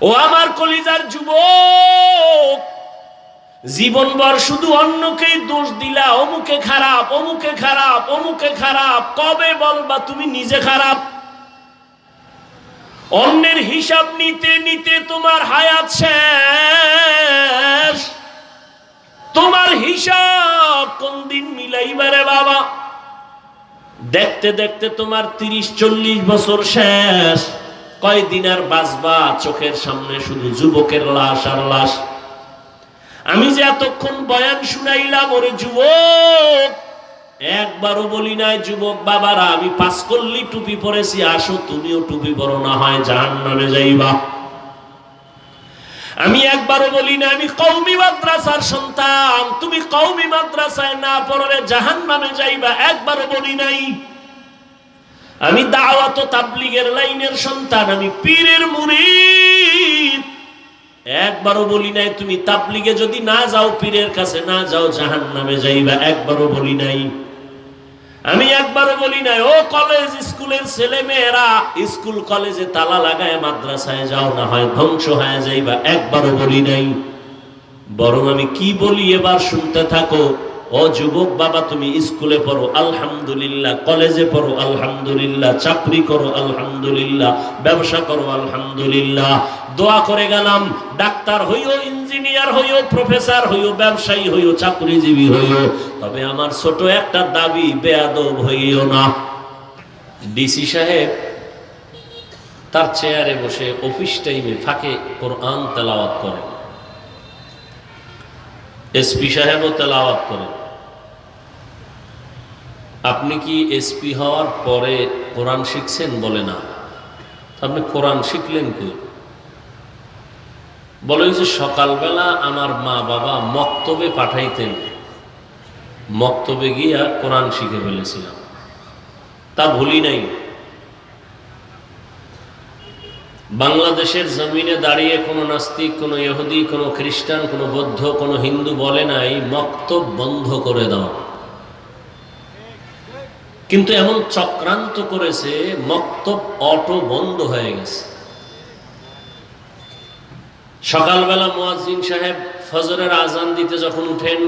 ও আমার কলিজার যুবক, জীবনভর শুধু অন্যকেই দোষ দিলা, অমুকে খারাপ, অমুকে খারাপ, অমুকে খারাপ। কবে বলবা তুমি নিজে খারাপ? অন্যের হিসাব নিতে নিতে তোমার হায়াত শেষ। তোমার হিসাব কোন দিন মিলাইবারে বাবা? দেখতে দেখতে তোমার 30-40 বছর শেষ। কয়দিন আর বাঁচবা? চোখের সামনে শুধু যুবকের লাশ আর লাশ। আমি যে এতক্ষণ বয়ান শুনাইলাম, ওরে যুবক, একবারও বলি নাই যুবক বাবারা আমি 5 কল্লি টুপি পরেছি, আসো তুমিও টুপি পরো, না হয় জাহান্নামে যাইবা। আমি একবারও বলি না আমি কওমি মাদ্রাসার সন্তান, তুমি কওমি মাদ্রাসায় না পড়লে জাহান্নামে যাইবা, একবারও বলি নাই। আমি দাওয়াত ও তাবলীগের লাইনের সন্তান, আমি পীরের মুরিদ, একবারও বলি নাই তুমি তাবলীগে যদি না যাও, পীরের কাছে না যাও, জাহান্নামে যাইবা, একবারও বলি নাই। আমি একবারও বলি নাই ও কলেজ স্কুলের ছেলে মেয়েরা স্কুল কলেজে তালা লাগায় মাদ্রাসায় যাও, না হয় ধ্বংস হয়ে যাইবা, একবারও বলি নাই। বরং আমি কি বলি এবার শুনতে থাকো। ও যুবক বাবা, তুমি স্কুলে পড়ো আলহামদুলিল্লাহ, কলেজে পড়ো আলহামদুলিল্লাহ, চাকরি করো আলহামদুলিল্লাহ, ব্যবসা করো আলহামদুলিল্লাহ। দোয়া করে গেলাম, ডাক্তার হইও, ইঞ্জিনিয়ার হইও, প্রফেসর হইও, ব্যবসায়ী হইও, চাকরিজীবী হইও, তবে আমার ছোট একটা দাবি, বেয়াদব হইও না। ডিসি সাহেব তার চেয়ারে বসে অফিস টাইমে ফাঁকে কোরআন তেলাওয়াত করে, এসপি সাহেবও তেলাওয়াত করে। আপনি কি এসপি হওয়ার পরে কোরআন শিখছেন? বলে না। আপনি কোরআন শিখলেন কই? বলে যে সকালবেলা আমার মা বাবা মক্তবে পাঠাইতেন, মক্তবে গিয়া কোরআন শিখে ফেলেছিলাম, তা ভুলি নাই। বাংলাদেশের জমিনে দাঁড়িয়ে কোনো নাস্তিক, কোনো ইহুদি, কোনো খ্রিস্টান, কোনো বৌদ্ধ, কোনো হিন্দু বলে নাই মক্তব বন্ধ করে দাও। কিন্তু এমন চক্রান্ত করেছে মক্তব অটো বন্ধ হয়ে গেছে। সকালবেলা মুয়াজ্জিন সাহেব ফজরের আজান দিতে যখন উঠেন,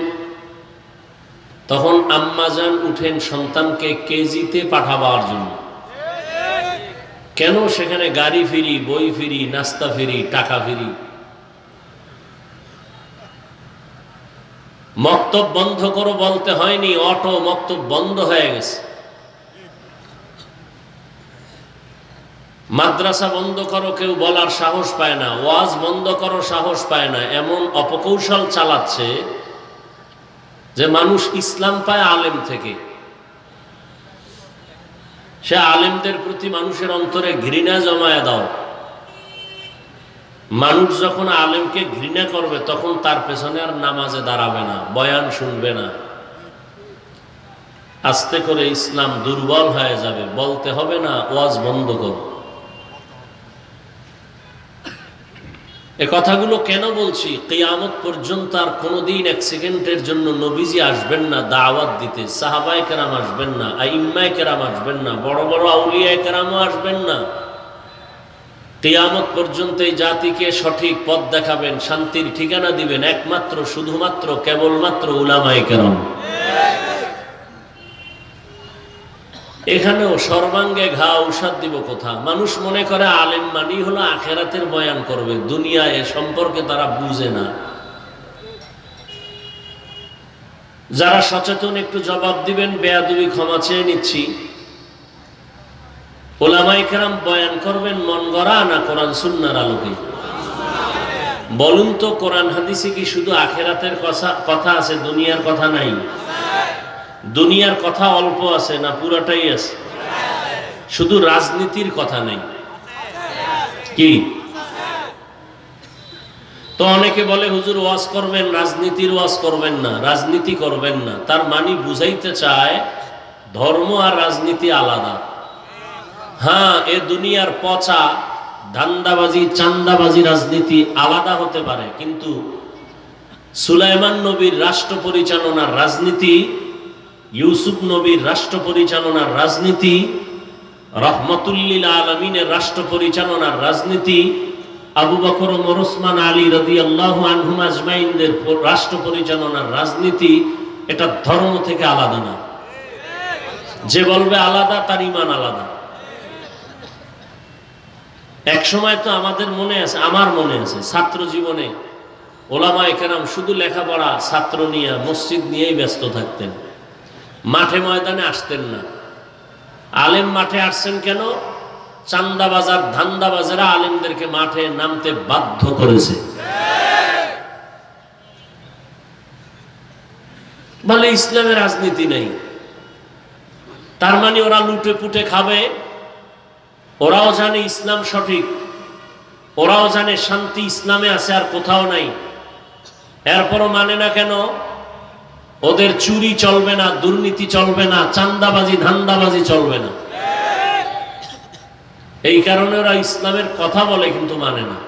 তখন আম্মাজান উঠেন সন্তানকে কেজিতে পাঠাবার জন্য। কেন? সেখানে গাড়ি ফ্রি, বই ফ্রি, নাস্তা ফ্রি, টাকা ফ্রি। মক্তব বন্ধ করো বলতে হয়নি, অটো মক্তব বন্ধ হয়ে গেছে। মাদ্রাসা বন্ধ করো কেউ বলার সাহস পায় না, ওয়াজ বন্ধ করো সাহস পায় না। এমন অপকৌশল চালাচ্ছে যে মানুষ ইসলাম পায় আলেম থেকে। সে আলেমদের প্রতি মানুষের অন্তরে ঘৃণা জমায়ে দাও। মানুষ যখন আলেমকে ঘৃণা করবে তখন তার পেছনে আর নামাজে দাঁড়াবে না, বয়ান শুনবে না। আস্তে করে ইসলাম দুর্বল হয়ে যাবে। বলতে হবে না ওয়াজ বন্ধ করো। এ কথাগুলো কেন বলছি? কিয়ামত পর্যন্ত আর কোনোদিন এক সেকেন্ডের জন্য নবীজি আসবেন না দাওয়াত দিতে, সাহাবায়ে কেরাম আসবেন না, আইম্মায়ে কেরাম আসবেন না, বড় বড় আউলিয়ায়ে কেরামও আসবেন না। কিয়ামত পর্যন্ত এই জাতিকে সঠিক পথ দেখাবেন, শান্তির ঠিকানা দিবেন একমাত্র, শুধুমাত্র, কেবলমাত্র উলামায়ে কেরাম। এখানেও সর্বাঙ্গে ঘা ঔষধ দিব কোথা? মানুষ মনে করে আলেম মানি হলো আখেরাতের বয়ান করবে, দুনিয়া এ সম্পর্কে তারা বুঝে না। যারা সচেতন একটু জবাব দিবেন, বেয়াদবি ক্ষমা চেয়ে নিচ্ছি। উলামায়ে কেরাম বয়ান করবেন মন গড়া না কোরআন সুন্নাহর আলোকে? বলুন তো, কোরআন হাদিসে কি শুধু আখেরাতের কথা আছে, দুনিয়ার কথা নাই? দুনিয়ার কথা অল্প আছে না পুরাটাই আছে? শুধু রাজনীতির কথা নেই কি? তো অনেকে বলে হুজুর ওয়াজ করবেন, রাজনীতির ওয়াজ করবেন না, রাজনীতি করবেন না। তার মানে বুঝাইতে চায় ধর্ম আর রাজনীতি আলাদা। হ্যাঁ, এ দুনিয়ার পচা ধান্দাবাজি, চান্দাবাজি রাজনীতি আলাদা হতে পারে, কিন্তু সুলাইমান নবীর রাষ্ট্র পরিচালনার রাজনীতি, ইউসুফ নবীর রাষ্ট্র পরিচালনার রাজনীতি, রহমতুল লিল আলামিনের রাষ্ট্র পরিচালনার রাজনীতি, আবু বকর, ওমর, ওসমান, আলী রাদিয়াল্লাহু আনহুম আজমাইনদের রাষ্ট্র পরিচালনার রাজনীতি এটা ধর্ম থেকে আলাদা না। যে বলবে আলাদা তার ঈমান আলাদা। এক সময় তো আমাদের মনে আছে, আমার মনে আছে, ছাত্র জীবনে ওলামায়ে কেরাম শুধু লেখাপড়া, ছাত্র নিয়ে, মসজিদ নিয়েই ব্যস্ত থাকতেন, মাঠে ময়দানে আসতেন না। আলেম মাঠে আসছেন কেন? চান্দাবাজার, ধান্দাবাজারা আলেমদেরকে মাঠে নামতে বাধ্য করেছে। বলে ইসলামের রাজনীতি নেই, তার মানে ওরা লুটে পুটে খাবে। ওরাও জানে ইসলাম সঠিক, ওরাও জানে শান্তি ইসলামে আছে আর কোথাও নাই, এরপরও মানে না কেন? ওদের চুরি চলবে না, দুর্নীতি চলবে না, চান্দাবাজি ধান্দাবাজি চলবে না। এই কারণে ওরা ইসলামের কথা বলে কিন্তু মানে না।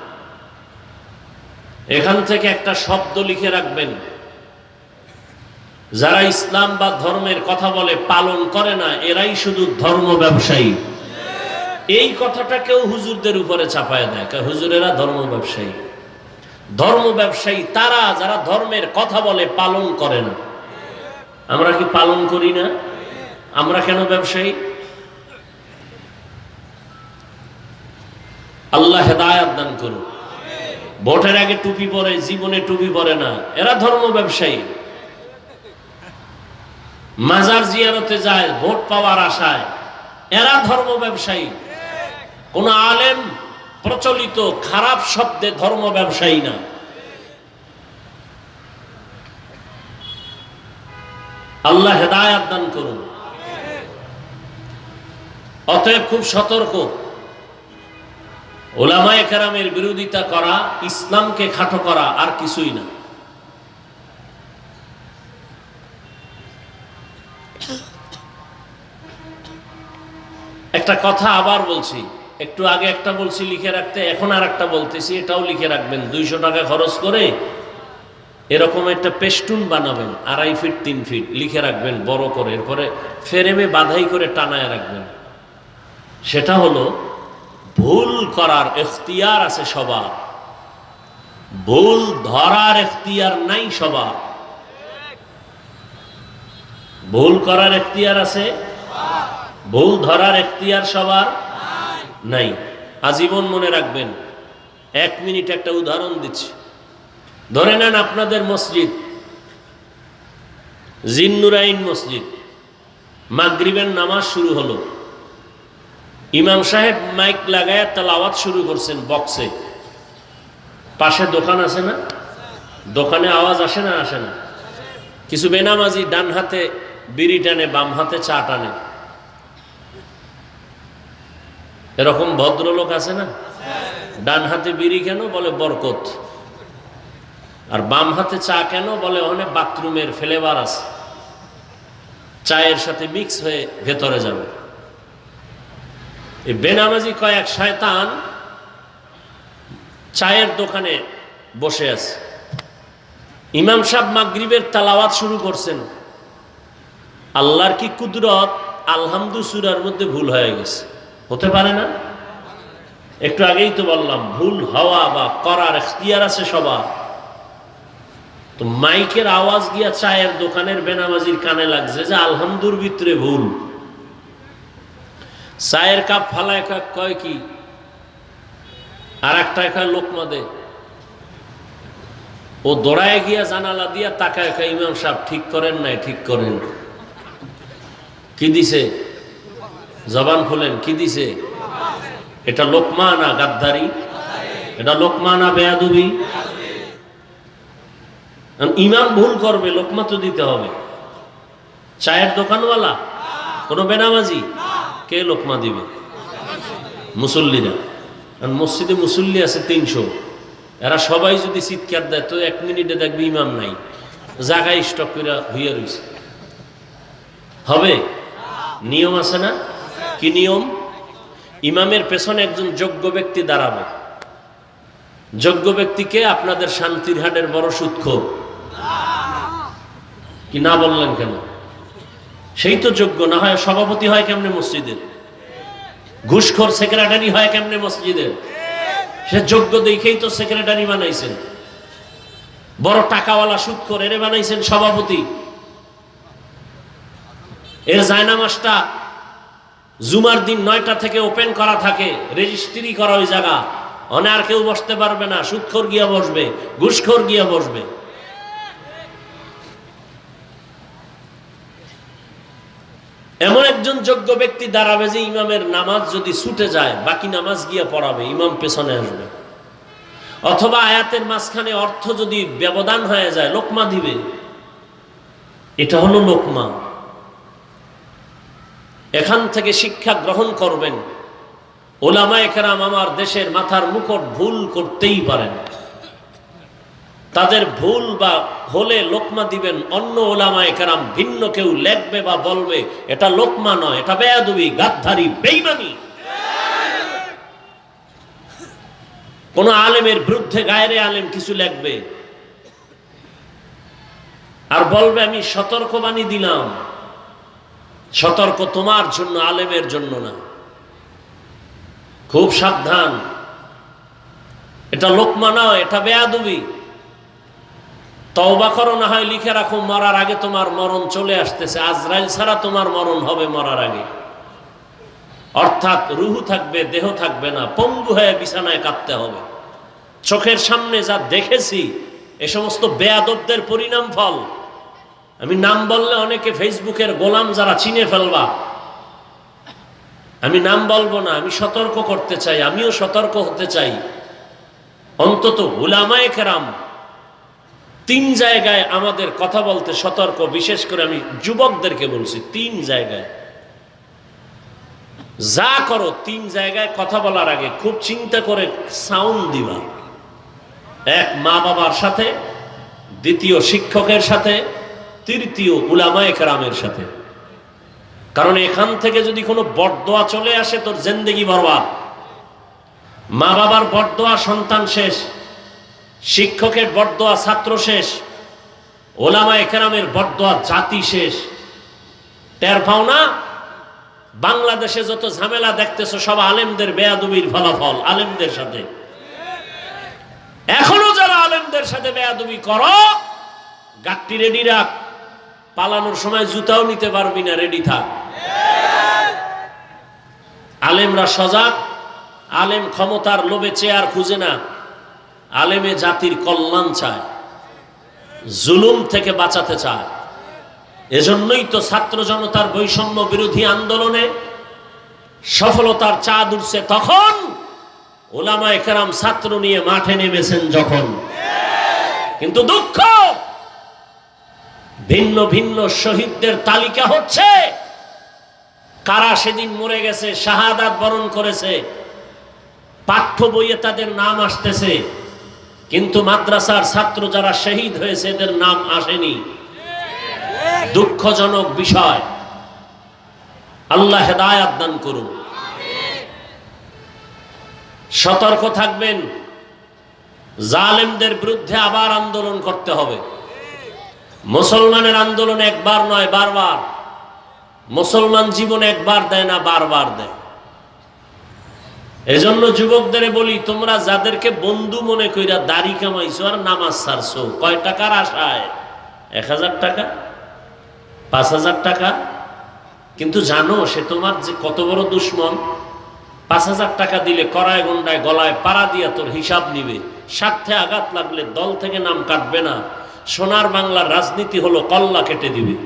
এখান থেকে একটা শব্দ লিখে রাখবেন, যারা ইসলাম বা ধর্মের কথা বলে পালন করে না, এরাই শুধু ধর্ম ব্যবসায়ী। এই কথাটা কেউ হুজুরদের উপরে চাপায় দেয়, হুজুরেরা ধর্ম ব্যবসায়ী। ধর্ম ব্যবসায়ী তারা যারা ধর্মের কথা বলে পালন করে না। আমরা কি পালন করি না? আমরা কেন ব্যবসায়ী? আল্লাহ হেদায়েত দান করুন। ভোটের আগে টুপি পরে, জীবনে টুপি পরে না, এরা ধর্ম ব্যবসায়ী। মাজার জিয়ারতে যায় ভোট পাওয়ার আশায়, এরা ধর্ম ব্যবসায়ী। কোন আলেম প্রচলিত খারাপ শব্দে ধর্ম ব্যবসায়ী না। আল্লাহ হেদায়েত দান করুন। অতএব খুব সতর্ক। উলামায়ে কেরামের বিরোধিতা করা ইসলামকে খাটো করা, আর কিছুই না। একটা কথা আবার বলছি, একটু আগে একটা বলছি লিখে রাখতে, এখন আর একটা বলতেছি, এটাও লিখে রাখবেন। 200 টাকা খরচ করে এরকম একটা পেস্টুন বানাবেন, 2.5 ফিট 3 ফিট, লিখে রাখবেন বড় করে, এরপরে ফ্রেমে বাঁধাই করে টানায় রাখবেন। সেটা হলো, ভুল করার এখতিয়ার আছে সবার, ভুল ধরার এখতিয়ার নাই সবার। ভুল করার এখতিয়ার আছে, ভুল ধরার এখতিয়ার সবার নাই। আজীবন মনে রাখবেন। 1 মিনিট একটা উদাহরণ দিচ্ছি। ধরে নেন আপনাদের মসজিদ জিন্নুরাইন মসজিদ, মাগরিবের নামাজ শুরু হলো, ইমাম সাহেব মাইক লাগায় তেলাওয়াত শুরু করছেন বক্সে। পাশে দোকান আছে না? দোকানে আওয়াজ আসে না? আসে না? কিছু বেনামাজি ডান হাতে বিড়ি টানে, বাম হাতে চা টানে। এরকম ভদ্রলোক আছে না? ডান হাতে বিড়ি কেন? বলে বরকত। আর বাম হাতে চা কেন? বলে অনেক বাথরুমের ফ্লেভার আছে, চায়ের সাথে মিক্স হয়ে ভেতরে যাবে। এই বেনামাজি কয়েক শয়তান চায়ের দোকানে বসে আছে। ইমাম সাহেব মাগরিবের তেলাওয়াত শুরু করছেন। আল্লাহর কি কুদরত, আলহামদু সূরার মধ্যে ভুল হয়ে গেছে। হতে পারে না? একটু আগেই তো বললাম, ভুল হওয়া বা করার এখতিয়ার আছে সবার। তো মাইকের আওয়াজ গিয়া চায়ের দোকানের বেনামাজির কানে লাগছে যে আলহামদুর ভিতরে ভুল। চায়ের কাপ ফালায় কয় কি, আর একটা কয় লোকমা দে। ও দৌড়ায় গিয়া জানালা দিয়া তাকায় কয়, ইমাম সাহেব ঠিক করেন নাই, ঠিক করেন। কি দিছে? জবান খুলেন, কি দিছে? এটা লোকমা না গাদ্দারি? এটা লোকমা না বেয়াদবি? ইমাম ভুল করবে, লোকমা তো দিতে হবে। চায়ের দোকানওয়ালা? কোনো বেনামাজি? কে লোকমা দিবে? মুসল্লিরা। মসজিদে মুসল্লি আছে 300, এরা সবাই যদি চিৎকার দেয় তো 1 মিনিটে দেখবে ইমাম নাই, জায়গায় স্টক করে হইয়া রয়েছে। হবে? নিয়ম আছে না? কি নিয়ম? ইমামের পেছনে একজন যোগ্য ব্যক্তি দাঁড়াবে। যোগ্য ব্যক্তিকে আপনাদের শান্তির হাটের বড় সুদখোর কি না বললেন কেন? সেই তো যোগ্য। না হয় সভাপতি হয় কেমনে মসজিদের? ঘুষখোর সেক্রেটারি হয় কেমনে মসজিদের? সে যোগ্য দেখেই তো সেক্রেটারি বানাইছেন, বড় টাকাওয়ালা সুদখোর এরে বানাইছেন সভাপতি। এর জায়নামাজটা জুমার দিন 9টা থেকে ওপেন করা থাকে, রেজিস্ট্রি করা ওই জায়গা, আর কেউ বসতে পারবে না, সুদখোর গিয়া বসবে, ঘুষখোর গিয়া বসবে। এমন একজন যোগ্য ব্যক্তি দাঁড়াবে যে ইমামের নামাজ যদি ছুটে যায় বাকি নামাজ গিয়া পড়াবে, ইমাম পেছনে আসবে। অথবা আয়াতের মাঝখানে অর্থ যদি ব্যবধান হয়ে যায় লোকমা দিবে। এটা হলো লোকমা। এখান থেকে শিক্ষা গ্রহণ করবেন। ওলামায়ে কেরাম আমার দেশের মাথার মুকুট, ভুল করতেই পারেন, তাদের ভুল বা হলে লোকমা দিবেন। অন্য ওলামায়ে কেরাম ভিন্ন কেউ লেখবে বা বলবে, এটা লোকমা নয়, এটা বেয়াদবি, গাদ্দারি, বেঈমানি। কোন আলেমের বিরুদ্ধে গায়রে আলেম কিছু লেখবে আর বলবে আমি সতর্কবাণী দিলাম, সতর্ক তোমার জন্য, আলেমের জন্য না, খুব সাবধান, এটা লোকমা নয়, এটা বেয়াদবি। তওবা করো, না হয় লিখে রাখো, মরার আগে তোমার মরণ চলে আসতেছে, আজরাইল ছাড়া তোমার মরণ হবে মরার আগে। অর্থাৎ রুহু থাকবে, দেহ থাকবে না, পঙ্গু হয়ে বিছানায় কাঁদতে হবে। চোখের সামনে যা দেখেছি এ সমস্ত বেয়াদবদের পরিণাম ফল। আমি নাম বললে অনেকে ফেসবুকের গোলাম যারা চিনে ফেলবা, আমি নাম বলবো না। আমি সতর্ক করতে চাই, আমিও সতর্ক হতে চাই। অন্তত উলামায়ে কেরাম 3 জায়গায় আমাদের কথা বলতে সতর্ক। বিশেষ করে আমি যুবকদেরকে বলছি, 3 জায়গায় যা করো 3 জায়গায় কথা বলার আগে খুব চিন্তা করে সাউন্ড দিবা। 1 মা বাবার সাথে, 2 শিক্ষকের সাথে, 3 উলামায়ে কেরামের সাথে। কারণ এখান থেকে যদি কোনো বরদোয়া চলে আসে তোর জিন্দেগি বরবাদ। মা বাবার বরদোয়া সন্তান শেষ, শিক্ষকের বরদোয়া ছাত্র শেষ, ওলামায়ে কেরামের বরদোয়া জাতি শেষ। টের পাও না? বাংলাদেশে যত ঝামেলা দেখতেছো সব আলেমদের বেয়াদবির ফলাফল, আলেমদের সাথে। এখনো যারা আলেমদের সাথে বেয়াদবি করো, গাট্টি রেডি রাখ, পালানোর সময় জুতাও নিতে পারবি না, রেডি থাক। আলেমরা সজাগ। আলেম ক্ষমতার লোভে চেয়ার খুঁজে না, আলেমে জাতির কল্যাণ চায়, জুলুম থেকে বাঁচাতে চায়। এজন্যই তো ছাত্র জনতার বৈষম্য বিরোধী আন্দোলনে সফলতার চাঁদ উঠছে তখন ওলামায়ে কেরাম ছাত্র নিয়ে মাঠে নেমেছেন যখন। কিন্তু দুঃখ, ভিন্ন ভিন্ন শহীদদের তালিকা হচ্ছে, কারা সেদিন মরে গেছে, শাহাদাত বরণ করেছে, পাঠ্য বইয়ে তাদের নাম আসতেছে, কিন্তু মাদ্রাসার ছাত্র যারা শহীদ হয়েছে এদের নাম আসেনি। দুঃখজনক বিষয়। আল্লাহ হেদায়েত দান করুন। সতর্ক থাকবেন। জালেমদের বিরুদ্ধে আবার আন্দোলন করতে হবে। মুসলমানের আন্দোলন একবার নয়, বারবার। মুসলমান জীবন একবার দেয় না, বারবার দেয়। এজন্য যুবকদের বলি, তোমরা যাদেরকে বন্ধু মনে কইরা দাড়ি কামাইছো আর নামাজ ছাড়ছো, কয় টাকার আশায়? 1000 টাকা, 5000 টাকা? কিন্তু জানো সে তোমার যে কত বড় দুশ্মন। 5000 টাকা দিলে কড়ায় গন্ডায় গলায় পাড়া দিয়া তোর হিসাব নিবে, স্বার্থে আঘাত লাগলে দল থেকে নাম কাটবে না। সোনার বাংলার রাজনীতি হলো কল্লা কেটে দিবে।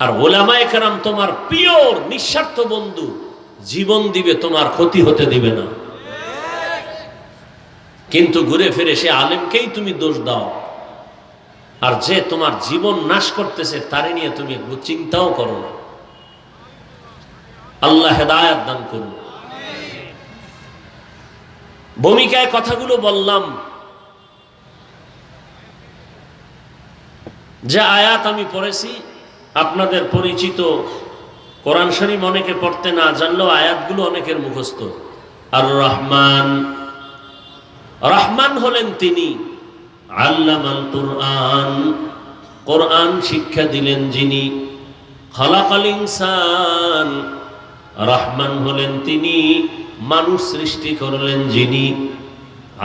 আর ওলামায়ে কেরাম তোমার পিওর নিঃস্বার্থ বন্ধু, জীবন দিবে, তোমার ক্ষতি হতে দিবে না। কিন্তু ঘুরে ফিরে সে আলেমকেই তুমি দোষ দাও, আর যে তোমার জীবন নাশ করতেছে তারে নিয়ে তুমি একটু চিন্তাও করো না। আল্লাহ হেদায়েত দান করুন। ভূমিকায় কথাগুলো বললাম, যে আয়াত আমি পড়েছি আপনাদের পরিচিত। কোরআন শরীফ অনেকে পড়তে না জানলেও আয়াতগুলো অনেকের মুখস্থ। আর রহমান, রহমান হলেন তিনি, আল্লামাল কুরআন, কোরআন শিক্ষা দিলেন যিনি, খালাকাল ইনসান, রহমান হলেন তিনি, মানুষ সৃষ্টি করলেন যিনি।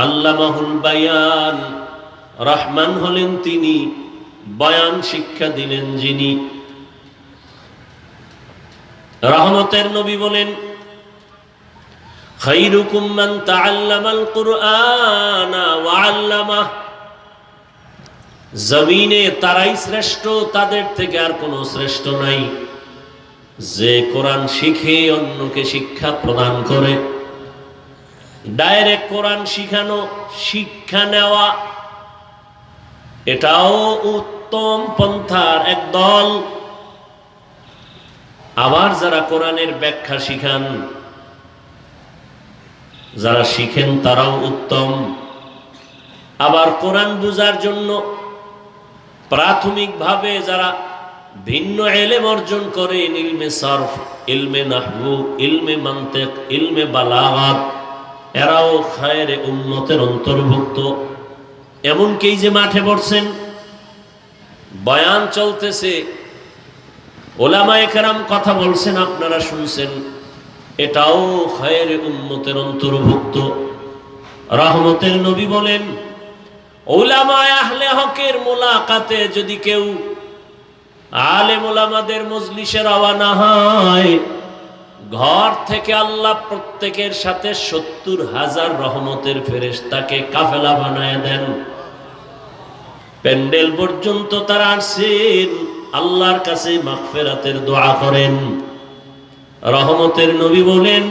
আল্লামাহুল বায়ান, রহমান হলেন তিনি, বয়ান শিক্ষা দিলেন যিনি। রহমতের নবী বলেন, খায়রুকুম মান তাআল্লামাল কুরআনা ওয়া আল্লামাহ। জমিনে তারাই শ্রেষ্ঠ, তাদের থেকে আর কোনো শ্রেষ্ঠ নাই যে কোরআন শিখে অন্যকে শিক্ষা প্রদান করে। ডাইরেক্ট কোরআন শিখানো, শিক্ষা নেওয়া, এটাও উত্তম পন্থার একদল। আবার যারা কোরআনের ব্যাখ্যা শিখান, যারা শিখেন তারাও উত্তম। আবার কোরআন বুঝার জন্য প্রাথমিকভাবে যারা ভিন্ন ইলম অর্জন করে, ইলমে সরফ, ইলমে নাহবু, ইলমে মানতিক, ইলমে বালাগাত, এরাও খায়রে উম্মতের অন্তর্ভুক্ত। এমনকি যে মাঠে বসছেন, বয়ান চলতেছে, ওলামায়ে কেরাম কথা বলছেন, আপনারা শুনছেন, এটাও খায়রে উম্মতের অন্তর্ভুক্ত। রহমতের নবী বলেন, উলামায়ে আহলে হকের মুলাকাতে যদি কেউ আলেম ওলামাদের মজলিসে রওনা হয়, ঘর থেকে আল্লাহ প্রত্যেকের সাথে ৭০,০০০ রহমতের ফেরেশতাকে কাফেলা বানায় দেন। প্যান্ডেল পর্যন্ত তারা আসেন, আল্লাহর কাছে মাগফিরাতের দোয়া করেন। রহমতের নবী বলেন,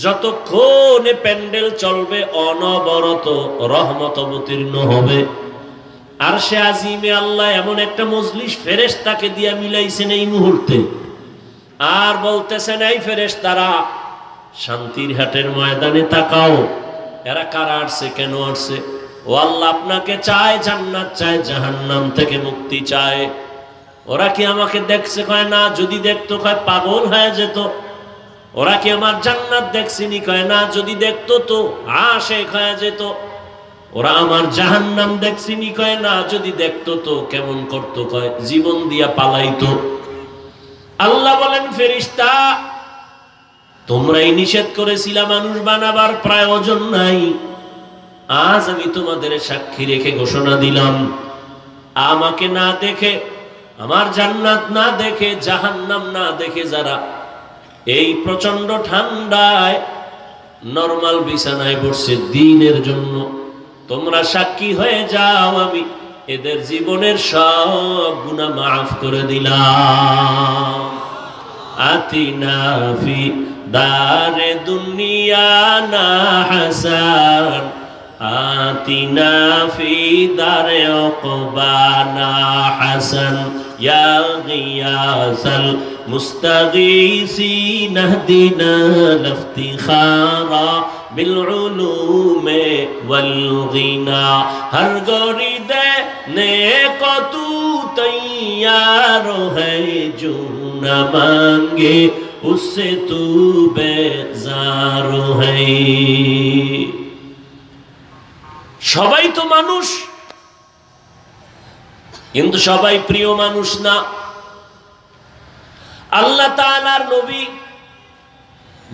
যতক্ষণ প্যান্ডেল চলবে অনবরত রহমত অবতীর্ণ হবে। আর সে আজিমে আল্লাহ এমন একটা মজলিস ফেরেশতাকে দিয়া মিলাইছেন এই মুহূর্তে, আর বলতেছেন, এই ফেরেশতারা শান্তির হাটের ময়দানে তাকাও, এরা কারা আসছে, কেন আসছে? ও আল্লাহ, আপনাকে চায়, জান্নাত চায়, জাহান্নাম থেকে মুক্তি চায়। ওরা কি আমাকে দেখছে? কয় না। যদি দেখতো কয় পাগল হয়ে যেত। ওরা কি আমার জান্নাত দেখছিনি? কয় না। যদি দেখতো তো আশিক হয়ে যেত। ওরা আমার জাহান্নাম দেখছিনি? কয় না। যদি দেখতো তো কেমন করতো? কয় জীবন দিয়া পালাইতো। আল্লাহ বলেন, ফেরেশতা, তোমরাই নিষেধ করেছিলা মানুষ বানাবার প্রয়োজন নাই। আজ আমি তোমাদের সাক্ষী রেখে ঘোষণা দিলাম, আমাকে না দেখে, আমার জান্নাত না দেখে, জাহান্নাম না দেখে যারা এই প্রচন্ড ঠান্ডায় নরমাল বিছানায় বসছে দ্বীনের জন্য, তোমরা সাক্ষী হয়ে যাও, আমি এদের জীবনের সব গুনাহ মাফ করে দিলাম। আতিনা ফি দারে দুনিয়া না হাসান, আতিনা ফি দারে উকবানা হাসান, ইয়া গিয়াসাল মুস্তাগীসিন ইহদিনা লিফতিখারা বিল উলুমে ওয়াল গিনা। হর গরি দেনে কো তু তৈয়ার হ্যায়, জো না মাঙ্গে উসসে তু বেজার হ্যায়। সবাই তো মানুষ, কিন্তু সবাই প্রিয় মানুষ না। আল্লাহ তাআলার নবী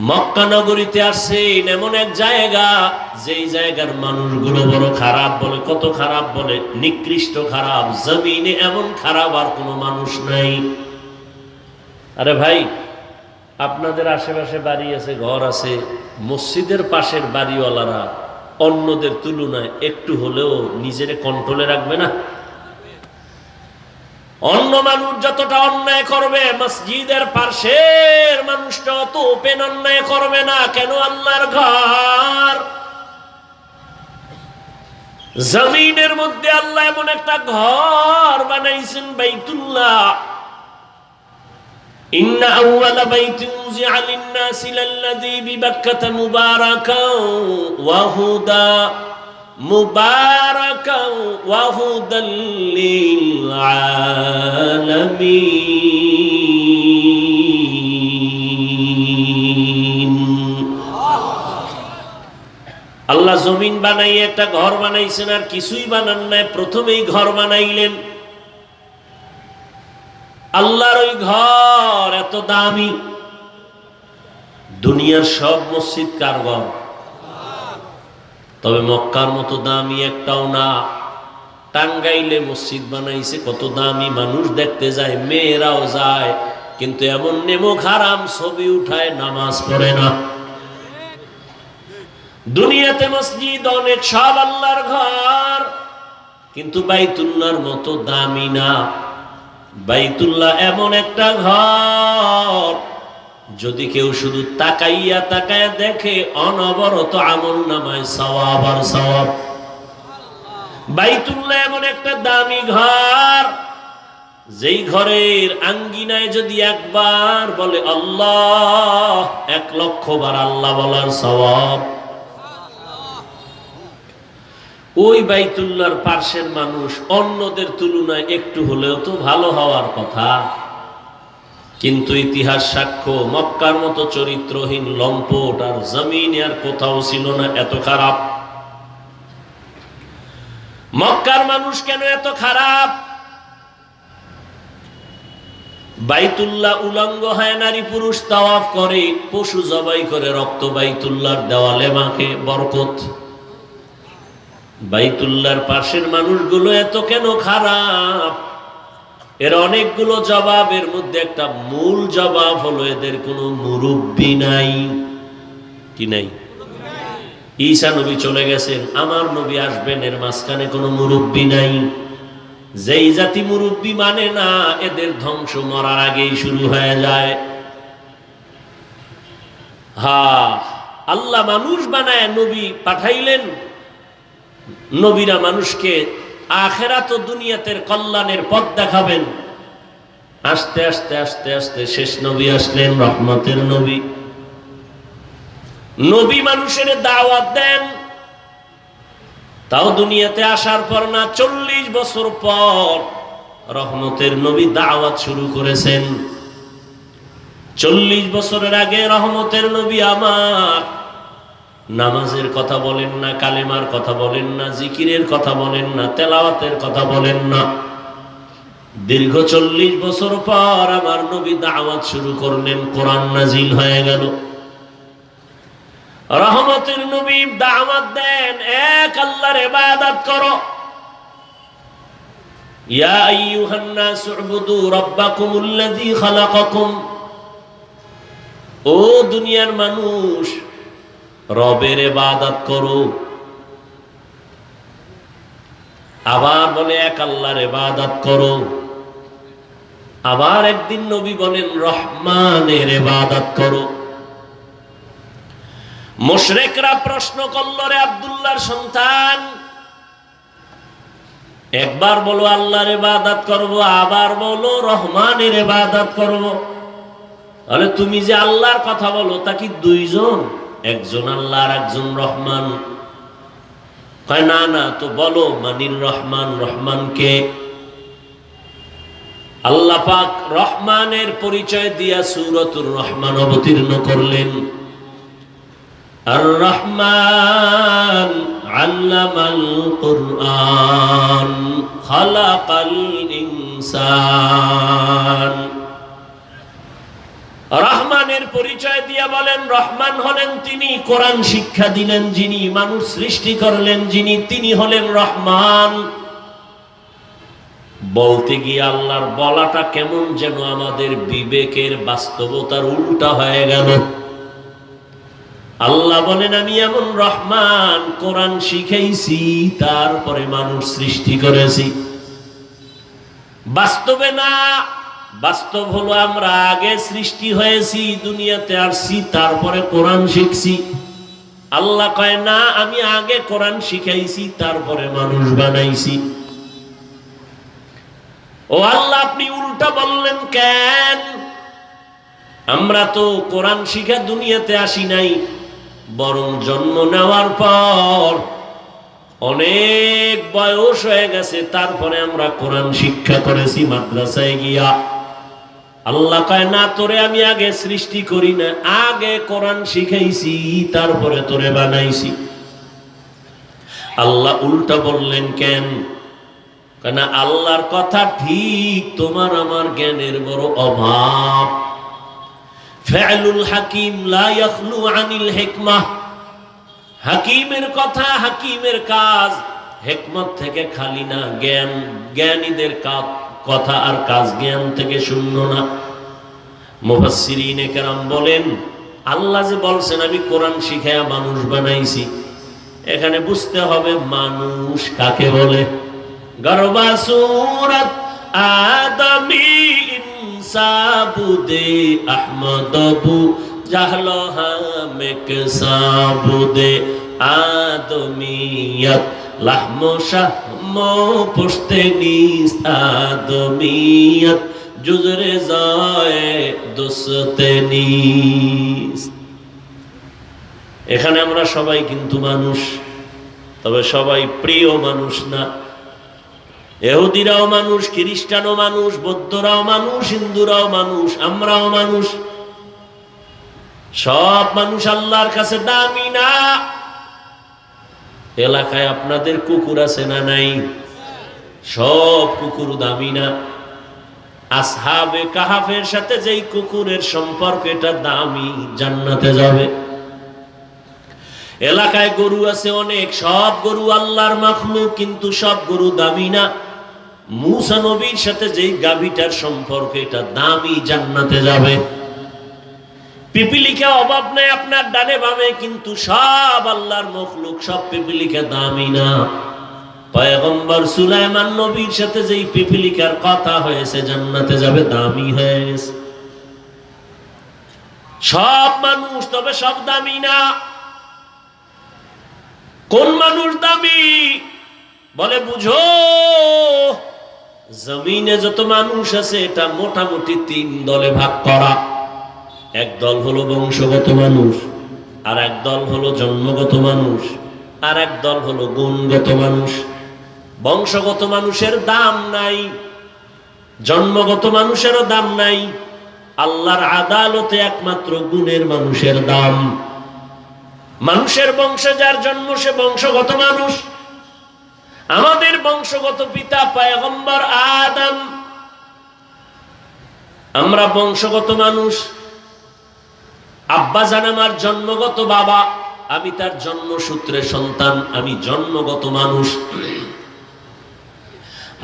মক্কা নগরীতে আসছেন, এমন এক জায়গা, যেই জায়গার মানুষগুলো বড় খারাপ বলে, কত খারাপ বলে, নিকৃষ্ট খারাপ। জমিনে এমন খারাপ আর কোনো মানুষ নাই। আরে ভাই, আপনাদের আশেপাশে বাড়ি আছে, ঘর আছে, মসজিদের পাশের বাড়িওয়ালারা অন্যদের তুলনায় একটু হলেও নিজেরে কন্ট্রোলে রাখবে না? অন্য মানুষ যতটা অন্যায় করবে, মসজিদের পাশের মানুষটা অত ওপেন অন্যায় করবে না কেন? আল্লাহর ঘর, জমিনের মধ্যে আল্লাহ এমন একটা ঘর বানাইছেন, বাইতুল্লাহ। ইন্না আউওয়ালা বাইতিন উযিআ লিন-নাসি লাল্লাযী বিবাক্কাতা মুবারাকাও ওয়া হুদা, মুবারাকাও ওয়া হুদাল লিল আলামিন। আল্লাহ জমিন বানাইয়ে একটা ঘর বানাইছেন, আর কিছুই বানান নাই, প্রথমেই ঘর বানাইলেন। আল্লাহর ওই ঘর এত দামি, দুনিয়ার সব মসজিদ কার ঘর? তবে মক্কার মতো দামি একটাও না। টাঙ্গাইলে মসজিদ বানাইছে, কত দামি, মানুষ দেখতে যায়, মেয়েরাও যায়, কিন্তু এমন নেমো হারাম ছবি উঠায়, নামাজ পড়ে না। দুনিয়াতে মসজিদ অনেক, সব আল্লাহর ঘর, কিন্তু বাইতুল্লাহর মতো দামি না। বাইতুল্লাহ এমন একটা ঘর, যদি কেউ শুধু তাকাইয়া তাকাইয়া দেখে, অনবরত আমল নামায় সওয়াব আর সওয়াব। বাইতুল্লাহ এমন একটা দামি ঘর, যেই ঘরের আঙ্গিনায় যদি একবার বলে আল্লাহ, 1,00,000 বার আল্লাহ বলার সওয়াব। ওই বাইতুল্লাহর পার্শ্বের মানুষ অন্যদের তুলনায় একটু হলেও তো ভালো হওয়ার কথা, কিন্তু ইতিহাস সাক্ষ্য মক্কার মতো চরিত্রহীন, লম্পট আর জমিনে আর কোথাও ছিল না এত খারাপ। মক্কার মানুষ কেন এত খারাপ? বাইতুল্লাহ উলঙ্গ হয়, নারী পুরুষ তাওয়াফ করে, পশু জবাই করে, রক্ত বাইতুল্লাহর দেওয়ালে মাখে, বরকত। বাইতুল্লাহর পাশের মানুষগুলো এত কেন খারাপ? এর অনেকগুলো জবাব, এর মধ্যে একটা মূল জবাব হলো এদের কোনো মুরব্বি নাই। কি নাই? ঈসা নবী চলে গেছেন, আমার নবী আসবেন, এর মাঝখানে কোনো মুরব্বি নাই। যেই জাতি মুরব্বি মানে না, এদের ধ্বংস মরার আগেই শুরু হয়ে যায়। আল্লাহ মানুষ বানায় নবী পাঠাইলেন, নবীরা মানুষকে আখিরাত ও দুনিয়াতের কল্যাণের পথ দেখাবেন। আস্তে আস্তে আস্তে আস্তে শেষ নবী আসলেন, রহমতের নবী। নবী মানুষের দাওয়াত দেন, তাও দুনিয়াতে আসার পর না, 40 বছর পর রহমতের নবী দাওয়াত শুরু করেছেন। 40 বছরের আগে রহমতের নবী আমার নামাজের কথা বলেন না, কালেমার কথা বলেন না, জিকিরের কথা বলেন না, তেলাওয়াতের কথা বলেন না। দীর্ঘ 40 বছর পর আমার নবী দাওয়াত শুরু করলেন, কোরআন নাজিল হয়ে গেল। রহমতের নবী দাওয়াত দেন, এক আল্লাহর ইবাদত করো। ইয়া আইয়ুহান নাস উবুদু রাব্বাকুমুল্লাযী খালাকাকুম। ও দুনিয়ার মানুষ, রবের ইবাদত করো। আবার বলে এক আল্লাহর ইবাদত করো। আবার একদিন নবী বলেন রহমানের ইবাদত করো। মুশরিকরা প্রশ্ন করল, রে আব্দুল্লাহর সন্তান, একবার বলো আল্লাহর ইবাদত করব, আবার বলো রহমানের ইবাদত করব, তাহলে তুমি যে আল্লাহর কথা বলো তা কি দুইজন? একজন আল্লাহ আর একজন রহমান? কয় না না, তো বলো মানির রহমান, রহমানকে? আল্লাহ পাক রহমানের পরিচয় দিয়া সূরাতুর রহমান অবতীর্ণ করলেন। আর রহমান আল্লামাল কুরআন খালাকাল ইনসান। রহমানের পরিচয় দিয়া বলেন, রহমান হলেন তিনি, কোরআন শিক্ষা দিলেন যিনি, মানুষ সৃষ্টি করলেন যিনি, তিনি হলেন রহমান। বলতে গিয়ে আল্লাহর বলাটা কেমন যেন আমাদের বিবেকের বাস্তবতার উল্টা হয়ে গেল। আল্লাহ বলেন আমি এমন রহমান, কোরআন শিখাইছি, তারপরে মানুষ সৃষ্টি করেছি। বাস্তবে না, বাস্তব হলো আমরা আগে সৃষ্টি হয়েছি, দুনিয়াতে আসছি, তারপরে কোরআন শিখছি। আল্লাহ কয় না, আমি আগে কোরআন শিখাইছি, তারপরে মানুষ বানাইছি। ও আল্লাহ, আপনি উল্টা বললেন কেন? আমরা তো কোরআন শিখা দুনিয়াতে আসি নাই, বরং জন্ম নেওয়ার পর অনেক বয়স হয়ে গেছে, তারপরে আমরা কোরআন শিক্ষা করেছি মাদ্রাসায় গিয়া। আল্লাহ কয় না, তোরে আমি আগে সৃষ্টি করি না, আগে কোরআন শিখাইছি, তারপরে তোরে বানাইছি। আল্লাহ উল্টা বললেন কেন? কেন আল্লাহর কথা ঠিক, তোমার আমার জ্ঞানের বড় অভাব। ফি'লুল হাকিম লা ইয়াখলু আনিল হিকমাহ, হাকিমের কথা, হাকিমের কাজ হিকমত থেকে খালি না। জ্ঞানীদের কথা আর কাজ জ্ঞান থেকে শূন্য না। মুফাসসিরিনে কেরাম বলেন, আল্লাহ যে বলছেন আমি কোরআন শিখায়া মানুষ বানাইছি, এখানে বুঝতে হবে মানুষ কাকে বলে। গরবা সূরাত আদমি ইনসাবুদে আহমদবু জাহলহা মেক সাবুদে আদমিয়ত লাহমো শাহমো পুশতেনিস আদমিয়ত জুজরে যায় দোস্তেনিস। এখানে আমরা সবাই কিন্তু মানুষ, তবে সবাই প্রিয় মানুষ না। ইহুদিরাও মানুষ, খ্রিস্টানও মানুষ, বৌদ্ধরাও মানুষ, হিন্দুরাও মানুষ, আমরাও মানুষ। সব মানুষ আল্লাহর কাছে দামি না। এলাকায় আপনাদের কুকুর আছে না নাই? সব কুকুর দামি না। আসহাবে কাহাফের সাথে যেই কুকুরের সম্পর্ক এটা দামি, জান্নাতে যাবে। এলাকায় গরু আছে অনেক, সব গরু আল্লাহর মাখলুক, কিন্তু সব গরু দামি না। মূসা নবীর সাথে যেই গাভীটার সম্পর্ক এটা দামি, জান্নাতে যাবে। পিপিলিকা অভাব নাই আপনার ডানে বামে, কিন্তু সব আল্লাহর মাখলুক, সব পিপিলিকা দামি না। পয়গম্বর সুলাইমান নবীর সাথে যেই পিপিলিকার কথা হয়েছে জান্নাতে যাবে, দামি হয়ে গেছে। সব মানুষ, তবে সব দামি না। কোন মানুষ দামি বলে বুঝো? জমিনে যত মানুষ আছে এটা মোটামুটি 3 দলে ভাগ করা। এক দল হলো বংশগত মানুষ, আর এক দল হলো জন্মগত মানুষ, আর এক দল হলো গুণগত মানুষ। বংশগত মানুষের দাম নাই, জন্মগত মানুষেরও দাম নাই। আল্লাহর আদালতে একমাত্র গুণের মানুষের দাম। মানুষের বংশে যার জন্ম সে বংশগত মানুষ। আমাদের বংশগত পিতা পয়গম্বর আদম, আমরা বংশগত মানুষ। আব্বা জান আমার জন্মগত বাবা, আমি তার জন্মসূত্রে সন্তান, আমি জন্মগত মানুষ।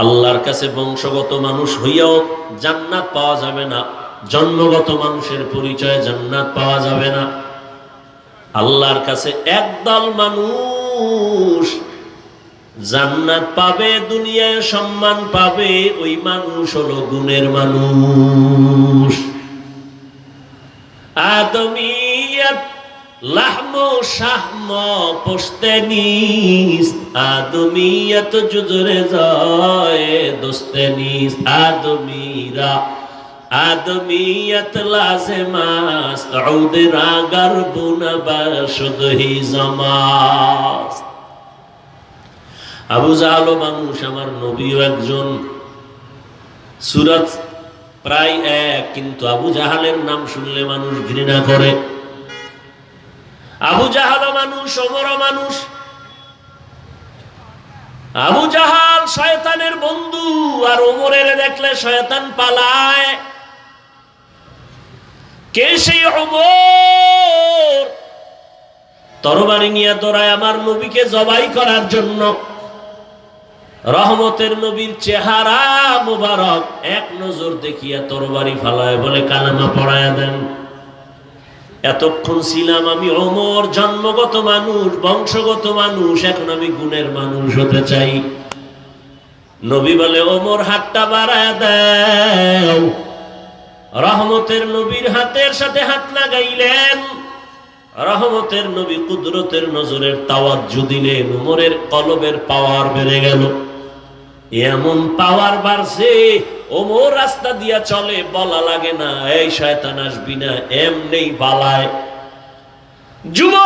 আল্লাহর কাছে বংশগত মানুষ হইয়াও জান্নাত পাওয়া যাবে না, জন্মগত মানুষের পরিচয়ে জান্নাত পাওয়া যাবে না। আল্লাহর কাছে একদল মানুষ জান্নাত পাবে, দুনিয়ায় সম্মান পাবে, ওই মানুষ হলো গুণের মানুষ। আদমিয়ত লাহমো শাহমো পুশতেনিস আদমিয়ত জুজরে যায় দোস্তেনিস। আদমিরা আদমিয়ত লাজেমাস উদরা গরবুনা বাশুদহি জামাস। আবু জাহল মানুষ, আমার নবীও একজন। সূরা প্রায় এক, কিন্তু আবু জাহালের নাম শুনলে মানুষ ঘৃণা করে। আবু জাহাল মানুষ, ওমর মানুষ। আবু জাহাল শয়তানের বন্ধু, আর ওমরের দেখলে শয়তান পালায়। কে সেই ওমর? তরবারি নিয়ে দৌড়ায় আমার নবীকে জবাই করার জন্য। রহমতের নবীর চেহারা মুবারক এক নজর দেখিয়া তরবারি ফালায়, বলে কালেমা পড়ায়া দেন। এতক্ষণ ছিলাম আমি ওমর, জন্মগত মানুষ, বংশগত মানুষ, এখন আমি গুণের মানুষ হতে চাই। নবী বলে ওমর হাতটা বাড়ায়া দাও। রহমতের নবীর হাতের সাথে হাত লাগাইলেন। রহমতের নবী কুদরতের নজরের তাওয়াজ্জু দিলেন। ওমরের কলবের পাওয়ার বেড়ে গেল। এমন পাওয়ার বাড়ছে, ওমর রাস্তা দিয়া চলে, বলা লাগে না এই শয়তান আসবি না, এমনি পালায়। যুবক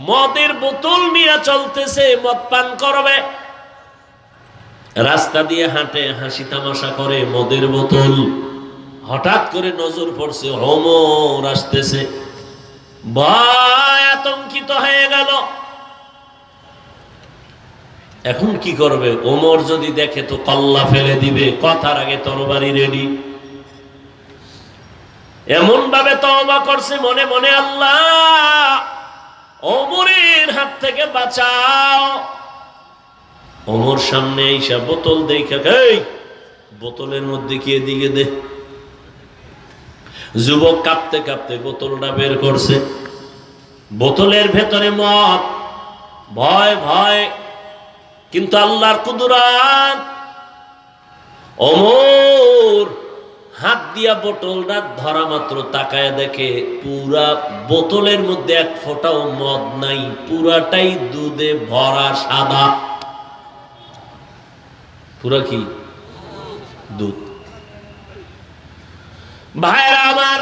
মদের বোতল নিয়ে চলতেছে, মদ পান করবে, রাস্তা দিয়ে হাঁটে, হাসি তামাশা করে, মদের বোতল। হঠাৎ করে নজর পড়ছে ওমর আসতেছে, ভয় আতঙ্কিত হয়ে গেল। এখন কি করবে? ওমর যদি দেখে তো কল্লা ফেলে দিবে, কথার আগে তরবারি রেডি। এমন ভাবে তওবা করছে মনে মনে, আল্লাহ ওমরের হাত থেকে বাঁচাও। ওমর সামনে আইসা বোতল দেখে, এই বোতলের মধ্যে কি এদিকে দে। যুবক কাঁপতে কাঁপতে বোতলটা বের করছে, বোতলের ভেতরে মদ। ভয় ভয়, কিন্তু আল্লাহর কুদরত। ওমর হাত দিয়া বোতলটা ধরা মাত্র তাকায় দেখে পুরা বোতলের মধ্যে এক ফোঁটাও মদ নাই, পুরাটাই দুধে ভরা সাদা। পুরা কি দুধ। ভাইরা আমার,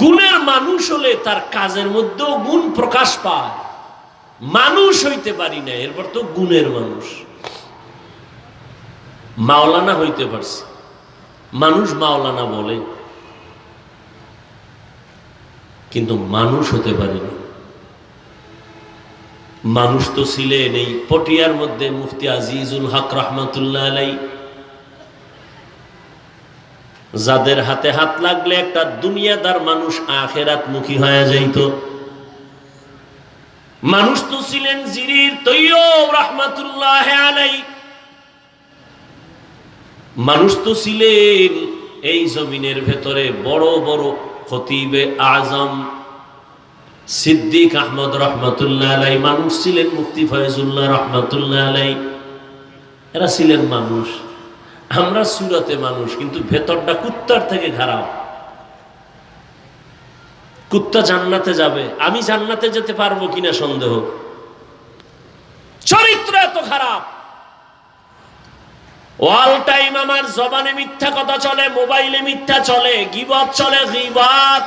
গুণের মানুষ হলে তার কাজের মধ্যেও গুণ প্রকাশ পায়। মানুষ হইতে পারি না, এরপর তো গুণের মানুষ। মাওলানা হইতে পারছে, মানুষ মাওলানা বলে, কিন্তু মানুষ হতে পারিনি। মানুষ তো ছিলেন এই পটিয়ার মধ্যে মুফতি আজিজুল হক রহমাতুল্লাহ আলাইহি, যাদের হাতে হাত লাগলে একটা দুনিয়াদার মানুষ আখেরাত মুখী হয়ে যাইত। মানুষ তো ছিলেন জিরির তৈয়ব রহমাতুল্লাহ আলাইহি, মানুষ তো ছিলেন এই জমিনের ভেতরে বড় বড় খতিবে আজম সিদ্দিক আহমদ রহমাতুল্লাহ আলাইহি, মানুষ ছিলেন মুফতি ফয়জুল্লাহ রহমাতুল্লাহ আলাইহি। এরা ছিলেন মানুষ। আমরা সুরাতে মানুষ, কিন্তু ভেতরটা কুত্তার থেকে খারাপ। কুত্তা জান্নাতে যাবে, আমি জান্নাতে যেতে পারবো কিনা সন্দেহ। চরিত্র এত খারাপ। অল টাইম আমার জবানে মিথ্যা কথা চলে, মোবাইলে মিথ্যা চলে, গীবত চলে, গীবত।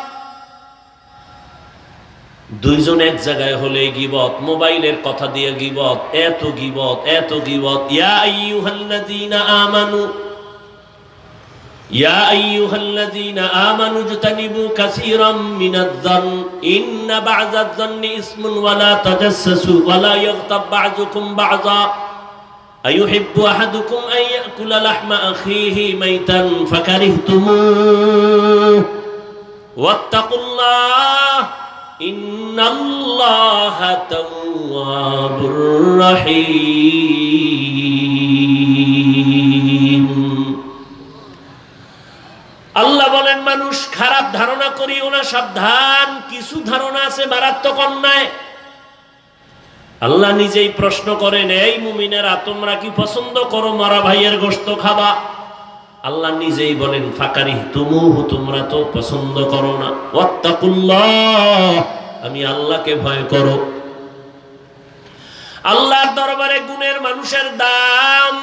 দুইজন এক জায়গায় হলে গীবত, মোবাইলের কথা দিয়ে গীবত, এত গীবত, এত গীবত। ইয়া আইয়ুহাল্লাযীনা আমানু, ইয়া আইয়ুহাল্লাযীনা আমানু ইজতানিবু কাসীরাম মিনায-যন্ন ইন্না বা'যায-যন্নি ইসমুন ওয়া লা তাজাসসাসু ওয়া লা ইয়াগতাব বা'যুকুম বা'যা আইয়ুহিব্বু আহাদুকুম আন ইয়াকুলা লাহমা আখিহি মাইতান ফাকারিহতুমুহু ওয়াত্তাকুল্লাহ ইন্নাল্লাহা তাওয়াবুর রহিম। আল্লাহ বলেন, মানুষ খারাপ ধারণা করিও না, সাবধান। কিছু ধারণা আছে মারাত্মক অন্যায়। আল্লাহ নিজেই প্রশ্ন করেন, এই মুমিনেরা তোমরা কি পছন্দ করো মারা ভাইয়ের গোশত খাবা? আল্লাহ নিজেই বলেন ফাকারিহতুমুহু, তোমরা তো পছন্দ করো না। ওয়াত্তাকুল্লাহ, আমি আল্লাহকে ভয় করো। আল্লাহর দরবারে গুণের মানুষের দাম।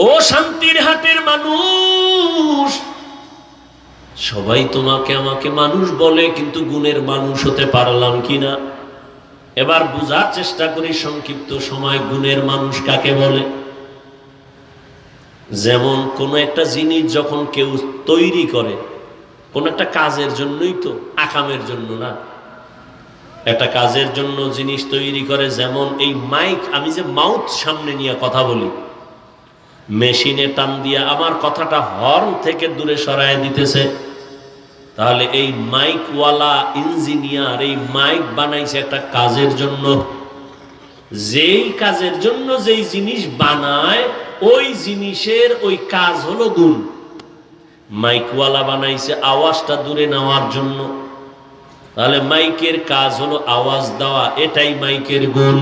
ও শান্তির হাটের মানুষ, সবাই তোমাকে আমাকে মানুষ বলে, কিন্তু গুণের মানুষ হতে পারলাম কিনা এবার বুঝার চেষ্টা করি সংক্ষিপ্ত সময়। গুণের মানুষ কাকে বলে? যেমন কোন একটা জিনিস যখন কেউ তৈরি করে, কোন একটা কাজের জন্যই তো, আকামের জন্য না, একটা কাজের জন্য জিনিস তৈরি করে। যেমন এই মাইক, আমি যে মাউথ সামনে নিয়ে কথা বলি, মেশিনে টান দিয়া আমার কথাটা হর্ন থেকে দূরে সরায় দিতেছে, তাহলে এই মাইকওয়ালা ইঞ্জিনিয়ার এই মাইক বানাইছে একটা কাজের জন্য। যেই কাজের জন্য যেই জিনিস বানায়, ওই জিনিসের ওই কাজ হলো গুণ। মাইকওয়ালা বানাইছে আওয়াজটা দূরে নেওয়ার জন্য, তাহলে মাইকের কাজ হলো আওয়াজ দেওয়া, এটাই মাইকের গুণ।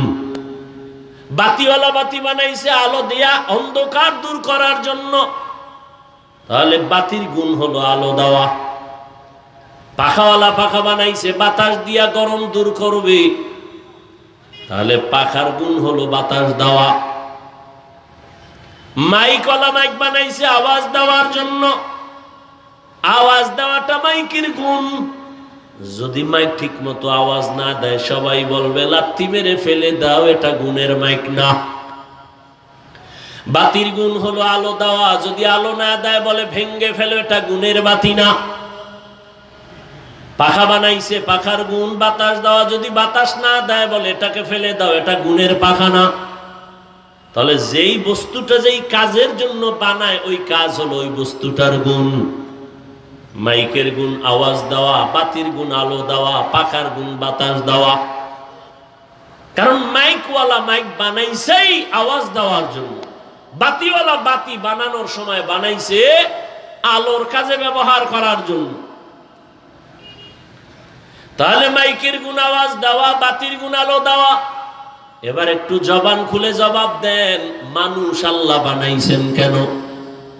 বাতিওয়ালা বাতি বানাইছে আলো দেয়া অন্ধকার দূর করার জন্য, তাহলে বাতির গুণ হলো আলো দেওয়া। পাখাওয়ালা পাখা বানাইছে বাতাস দিয়া গরম দূর করবে, তাহলে পাখার গুণ হলো বাতাস দেওয়া। মাইকওয়ালা মাইক বানাইছে আওয়াজ দেওয়ার জন্য, আওয়াজ দেওয়াটা মাইকের গুণ। যদি মাইক ঠিক মতো আওয়াজ না দেয়, সবাই বলবে লাথি মেরে ফেলে দাও, এটা গুণের মাইক না। বাতির গুণ হলো আলো দেওয়া, যদি আলো না দেয় বলে ভেঙ্গে ফেলো, এটা গুণের বাতি না। পাখা বানাইছে, পাখার গুণ বাতাস দেওয়া, যদি বাতাস না দেয় বলে এটাকে ফেলে দাও, এটা গুণের পাখা না। তাহলে যেই বস্তুটা যেই কাজের জন্য বানায় ওই কাজ হলো ওই বস্তুটার গুণ। মাইকের গুণ আওয়াজ দেওয়া, বাতির গুণ আলো দেওয়া, পাখার গুণ বাতাস দেওয়া। কারণ মাইকওয়ালা মাইক বানাইছেই আওয়াজ দেওয়ার জন্য, বাতিওয়ালা বাতি বানানোর সময় বানাইছে আলোর কাজে ব্যবহার করার জন্য। তাহলে মাইকের গুণ আওয়াজ দেওয়া, বাতির গুণ আলো দেওয়া। এবার একটু জবান খুলে জবাব দেন, মানুষ আল্লাহ বানাইছেন কেন?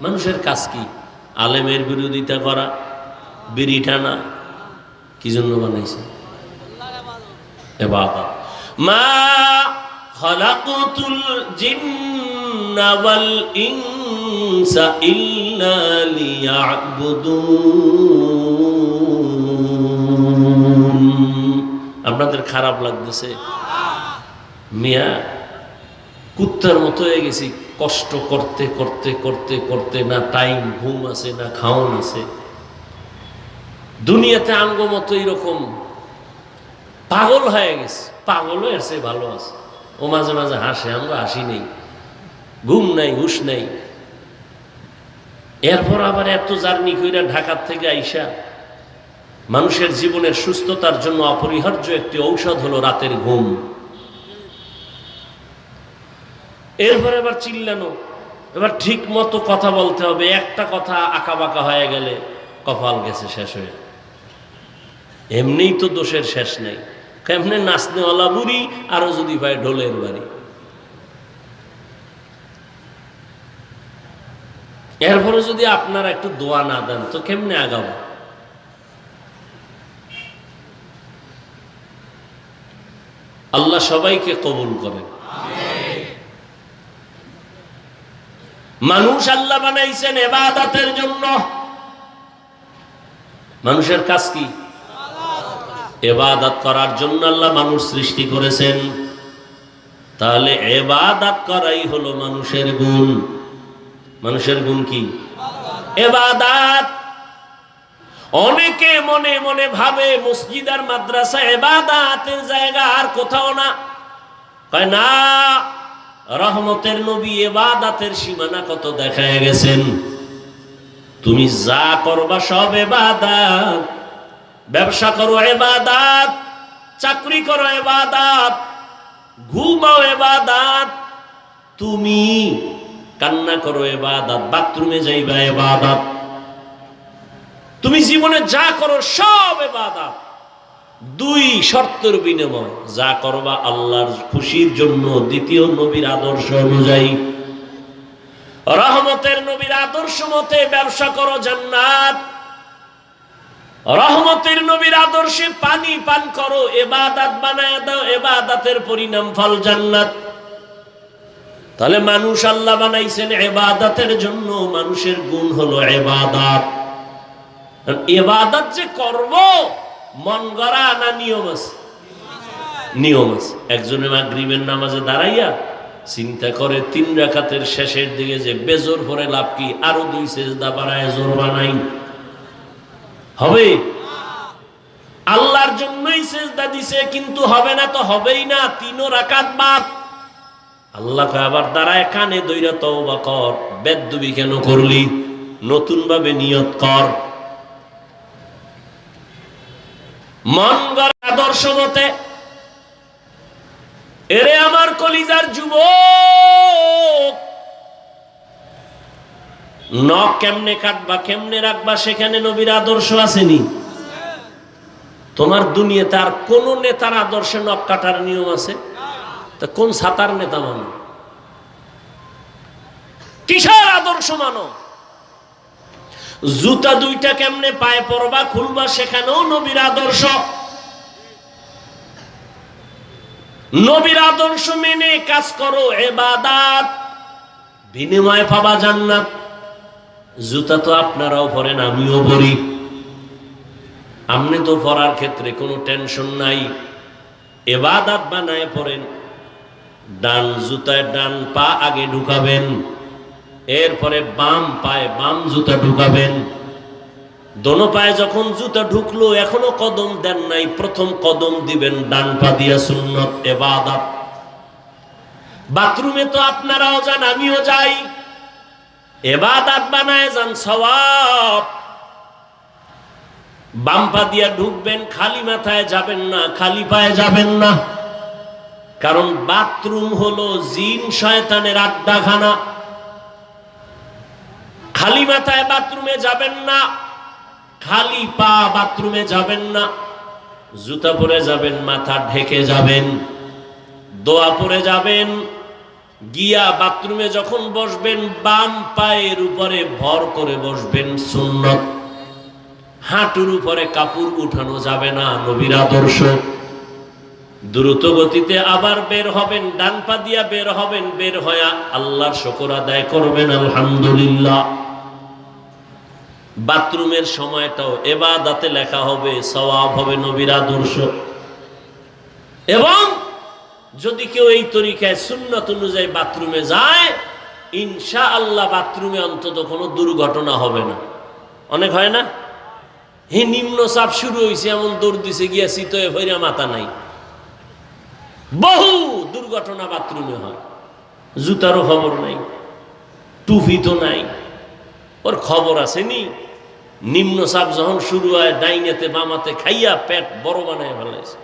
মানুষের কাজ কি? আলেমের বিরোধিতা করা, বিড়ি টানা। কি জন্য বানাইছেন? ইবাদত। মা খালাকুতুল জিন্না ওয়াল ইনসা ইল্লা লিয়াবুদুন। আপনাদের খারাপ লাগতেছে? মিয়া কুত্তার মতো হয়ে গেছি, কষ্ট করতে করতে করতে করতে, না টাইম ঘুম আছে না খাওন আছে। দুনিয়াতে আঙ্গ মতো এরকম পাগল হয়ে গেছে। পাগলও এর চেয়ে ভালো আছে। ও মাঝে মাঝে হাসে, আমরা হাসি নেই, ঘুম নাই, হুশ নাই। এরপর আবার এত জার্নি কইরা ঢাকার থেকে আইসা, মানুষের জীবনের সুস্থতার জন্য অপরিহার্য একটি ঔষধ হলো রাতের ঘুম। এরপরে এবার চিল্লানো, এবার ঠিক মতো কথা বলতে হবে। একটা কথা আঁকা বাঁকা হয়ে গেলে কপাল গেছে, শেষ হয়ে। এমনিই তো দোষের শেষ নাই, কেমনে নাচনেওয়ালা বুড়ি, আরো যদি ভাই ঢোলের বাড়ি। এরপরে যদি আপনারা একটু দোয়া না দেন তো কেমনে আগাবো? আল্লাহ সবাইকে কবুল করেন। মানুষ আল্লাহ বানাইছেন ইবাদতের জন্য। মানুষের কাজ কি? ইবাদত করার জন্য আল্লাহ মানুষ সৃষ্টি করেছেন। তাহলে ইবাদত করাই হলো মানুষের গুণ। মানুষের গুণ কি? ইবাদত। অনেকে মনে মনে ভাবে মসজিদ আর মাদ্রাসা ইবাদতের জায়গা, আর কোথাও না। কয় না, রহমতের নবী ইবাদতের সীমানা কত দেখায় গেছেন। তুমি যা করবা সব ইবাদত। ব্যবসা করো ইবাদত, চাকরি করো ইবাদত, ঘুমাও ইবাদত, তুমি কান্না করো ইবাদত, বাথরুমে যাইবা ইবাদত, তুমি জীবনে যা করো সব ইবাদত। দুই শর্তের বিনিময়, যা করবা আল্লাহর খুশির জন্য, দ্বিতীয় নবীর আদর্শ অনুযায়ী। রহমতের নবীর আদর্শ মতে ব্যবসা করো, জান্নাত। রহমতের নবীর আদর্শে পানি পান করো, ইবাদত বানায় দাও, ইবাদতের পরিণাম ফল জান্নাত। তাহলে মানুষ আল্লাহ বানাইছেন ইবাদতের জন্য। মানুষের গুণ হলো ইবাদত। ইবাদত যে করব মন গড়া না নিয়ম আছে? নিয়ম আছে। একজনে মাগরিবের নামাজে দাঁড়াইয়া চিন্তা করে 3 রাকাতের শেষের দিকে যে বেজোর পরে লাভ কি, আরো 2 সেজদা বাড়ায় জোর বানাই। হবে? আল্লাহর জন্যই সেজদা দিছে, কিন্তু হবে না তো হবেই না। 3 রাকাত বাদ। আল্লাহ আবার দাঁড়ায় কানে দইরা তওবা কর, বেদবি কেন করলি, নতুন ভাবে নিয়ত কর। মন গড়া আদর্শ মতে। এরে আমার কলিজার যুবক, নখ কেমনে কাটবা, কেমনে রাখবা, সেখানে নবীর আদর্শ আসেনি? তোমার দুনিয়াতে আর কোন নেতার আদর্শে নখ কাটার নিয়ম আছে? তা কোন সাতার নেতা মানো? কিসের আদর্শ মানো? জুতা 2টা কেমনে পায়ে পরবা, খুলবা, সেখানেও নবীর আদর্শ। নবীর আদর্শ মেনে কাজ করো, ইবাদত, বিনিময়ে পাবা জান্নাত। জুতা তো আপনারাও পরেন, আমিও পরি। আপনি তো পরার ক্ষেত্রে কোনো টেনশন নাই, ইবাদত বানায় পরেন। ডান জুতায় ডান পা আগে ঢুকাবেন, এরপরে বাম পায়ে বাম জুতা ঢুকাবেন। দোনো পায়ে যখন জুতা ঢুকলো, এখনো কদম দেন নাই, প্রথম কদম দিবেন ডান পা দিয়া, সুন্নত ইবাদত। বাথরুমে তো আপনারাও যান, আমিও যাই, ইবাদত বানায় যান, সওয়াব। বাম পা দিয়া ঢুকবেন, খালি মাথায় যাবেন না, খালি পায়ে যাবেন না, কারণ বাথরুম হলো জিন শয়তানের আড্ডাখানা। খালি মাথায় বাথরুমে যাবেন না, খালি পা বাথরুমে যাবেন না, জুতা পরে যাবেন, মাথা ঢেকে যাবেন, দোয়া পরে যাবেন। গিয়া বাথরুমে যখন বসবেন বাম পায়ের উপরে ভর করে বসবেন, সুন্নত। হাঁটুর উপরে কাপড় উঠানো যাবে না, নবীর আদর্শ। দ্রুত গতিতে আবার বের হবেন, ডান পা দিয়া বের হবেন, বের হয়ে আল্লাহর শুকর আদায় করবেন, আলহামদুলিল্লাহ। বাথরুমের সময়টাও ইবাদতে লেখা হবে, সওয়াব হবে, নবীর আদর্শ। এবং যদি কেউ এই তরিকায় সুন্নাত অনুযায়ী বাথরুমে যায়, ইনশাআল্লাহ বাথরুমে অন্তত কোনো দুর্ঘটনা হবে না। অনেক হয় না, হে নিম্ন চাপ শুরু হয়েছে, এমন দৌড় দিছে, গিয়া চিতয়ে ভইরা মাথা নাই। বহু দুর্ঘটনা বাথরুমে হয়, জুতারও খবর নাই, টুপি তো নাই, ওর খবর আসেনি। নিম্ন চাপ যখন শুরু হয়, ডাইনেতে বামাতে খাইয়া পেট বড় বানায় ফেলাইছে।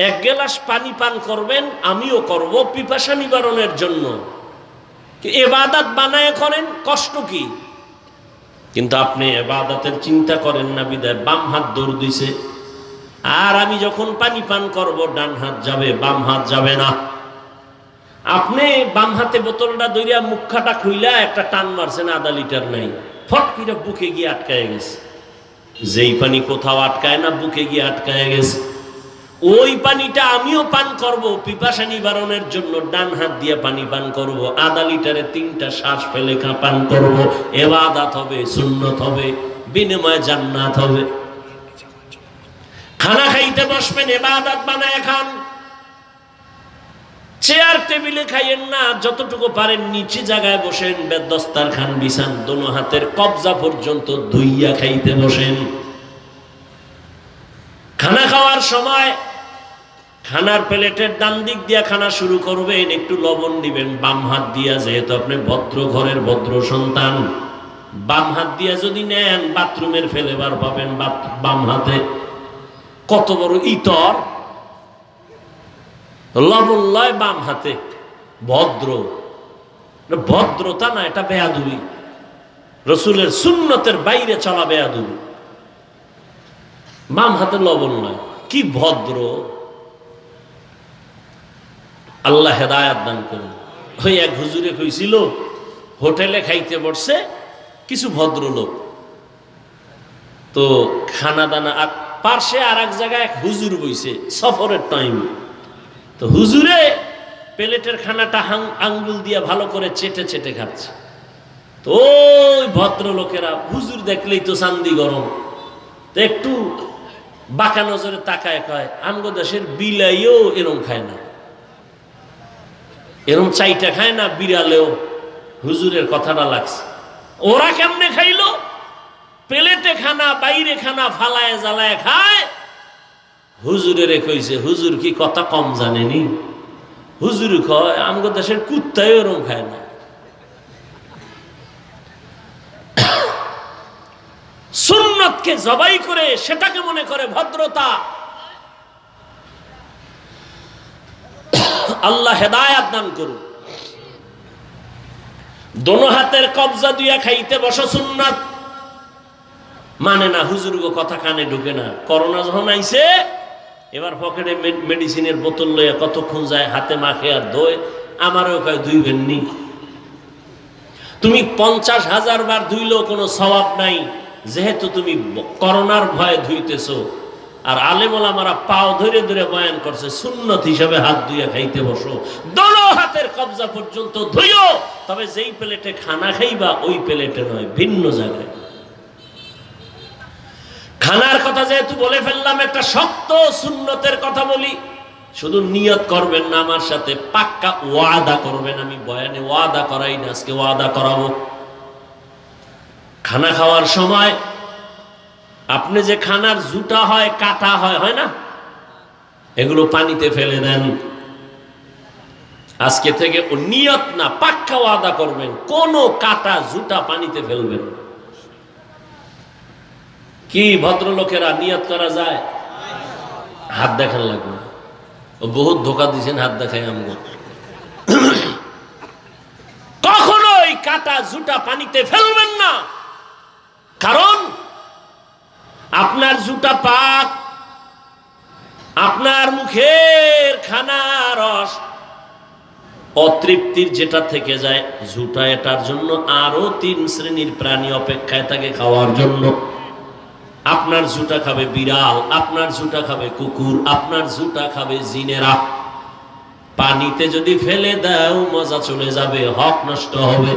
এক গ্লাস পানি পান করবেন, আমিও করব, পিপাসা নিবারণের জন্য। ইবাদত বানায় করেন, কষ্ট কি? কিন্তু আপনি ইবাদতের চিন্তা করেন না, বিদায় বাম হাত দৌড় দিছে। আর আমি যখন পানি পান করব, ডান হাত যাবে, বাম হাত যাবে না। আপনি বাম হাতে বোতলটা ধরিয়া মুখাটা খুইলা একটা টান মারছেন, আধা লিটার নাই, ফট করে বুকে গিয়ে আটকায় গেছে। যেই পানি কোথাও আটকায় না, বুকে গিয়ে আটকায় গেছে। ওই পানিটা আমিও পান করব, পিপাসা নিবারণের জন্য ডান হাত দিয়ে পানি পান করব, আধা লিটারে 3টা শ্বাস ফেলে পান করব। ইবাদত হবে, সুন্নত হবে, বিনিময়ে জান্নাত হবে। খানা খাইতে বসবেন, ইবাদত বানায় খান। চেয়ার টেবিলে খাইয়েন না, যতটুকু পারেন নিচে জায়গায় বসেন, দস্তারখান বিছান, দোনো হাতের কবজা পর্যন্ত ধুইয়া খাইতে বসেন। খানা খাওয়ার সময় খানার প্লেটের ডান দিক দিয়া খানা শুরু করবেন, একটু লবণ দিবেন বাম হাত দিয়া, যেহেতু আপনি ভদ্র ঘরের ভদ্র সন্তান। বাম হাত দিয়া যদি নেন, বাথরুমের ফেলেবার পাবেন বাম হাতে। কত বড় ইতর, লবণ লয় বাম হাতে, ভদ্র। ভদ্রতা না, এটা বেয়াদবি, রসুলের সুন্নতের বাইরে চলা বেয়াদবি। বাম হাতে লবণ নয়, কি ভদ্র! আল্লাহ হেদায়াত দান করুন। ওই এক হুজুরে কইছিল, হোটেলে খাইতে বসছে কিছু ভদ্রলোক, তো খানা দানা পার্শ্বে আর এক জায়গায় এক হুজুর বইছে, সফরের টাইম। তো হুজুরে প্লেটের খানাটা আঙ্গুল দিয়া ভালো করে চেটে চেটে খাচ্ছে। তো ওই ভদ্রলোকেরা হুজুর দেখলেই তো চান্দি গরম, তো একটু বাঁকা নজরে তাকায়, কয় আমগো দেশের বিলাইও এরম খায় না, এরম চাইটা খায় না, বিড়ালেও। হুজুরের কথাটা লাগছে। ওরা কেমনে খাইলো? প্লেটে খানা, বাইরে খানা ফালায় জ্বালায় খায়। হুজুরের কইছে, হুজুর কি কথা কম জানেনি? হুজুর কয় আমগো দেশের কুত্তায় ওরম খায় না। সুন্নতকে জবাই করে সেটাকে মনে করে ভদ্রতা। আল্লাহ হেদায়াত দান করুন। দোনো হাতের কবজা দিয়া খাইতে বসো, সুন্নাত মানে না। হুজুর গো কথা কানে ঢুকে না। করোনা যখন আইছে, এবার পকেটে মেডিসিনের বোতল লইয়া কতক্ষণ যায়, হাতে মাখে আর ধোয়। আমারও কয় ধুইবেন নি। তুমি 50,000 বার ধুইলেও কোনো সওয়াব নাই, যেহেতু তুমি করোনার ভয়ে ধুইতেছো। আর আলেম ওলামারা পাও ধরে ধরে বয়ান করছে, সুন্নত হিসাবে হাত ধুইয়া খাইতে বসো, দোনো হাতের কবজা পর্যন্ত ধুইও। তবে যেই প্লেটে খানা খাইবা ওই প্লেটে নয়, ভিন্ন জায়গায়। খানার কথা যেহেতু বলে ফেললাম, একটা শক্ত সুন্নতের কথা বলি। শুধু নিয়ত করবেন না, আমার সাথে পাক্কা ওয়াদা করবেন। আমি বয়ানে ওয়াদা করাই না, আজকে ওয়াদা করাবো। খানা খাওয়ার সময় আপনি যে খানার জুটা হয়, কাটা হয়, হয় না? এগুলো পানিতে ফেলে দেন। আজকে থেকে ও নিয়ত না, পাক্কা ওয়াদা করবেন কোন কাটা জুতা পানিতে ফেলবেন। কি ভদ্রলোকেরা নিয়ত করা যায়? হাত দেখান লাগবে, ও বহুত ধোকা দিয়েছেন, হাত দেখায় আমগো। কখনোই কাটা জুতা পানিতে ফেলবেন না, কারণ আপনার জুতা পাক, আপনার মুখের খানা রস অতৃপ্তির যেটা থেকে যায় জুতা, এটার জন্য আরো 3 শ্রেণীর প্রাণী অপেক্ষায় থাকে খাওয়ার জন্য। আপনার জুতা খাবে বিড়াল, আপনার জুতা খাবে কুকুর, আপনার জুতা খাবে জিনেরা। পানিতে যদি ফেলে দাও মজা চলে যাবে, হক নষ্ট হবে।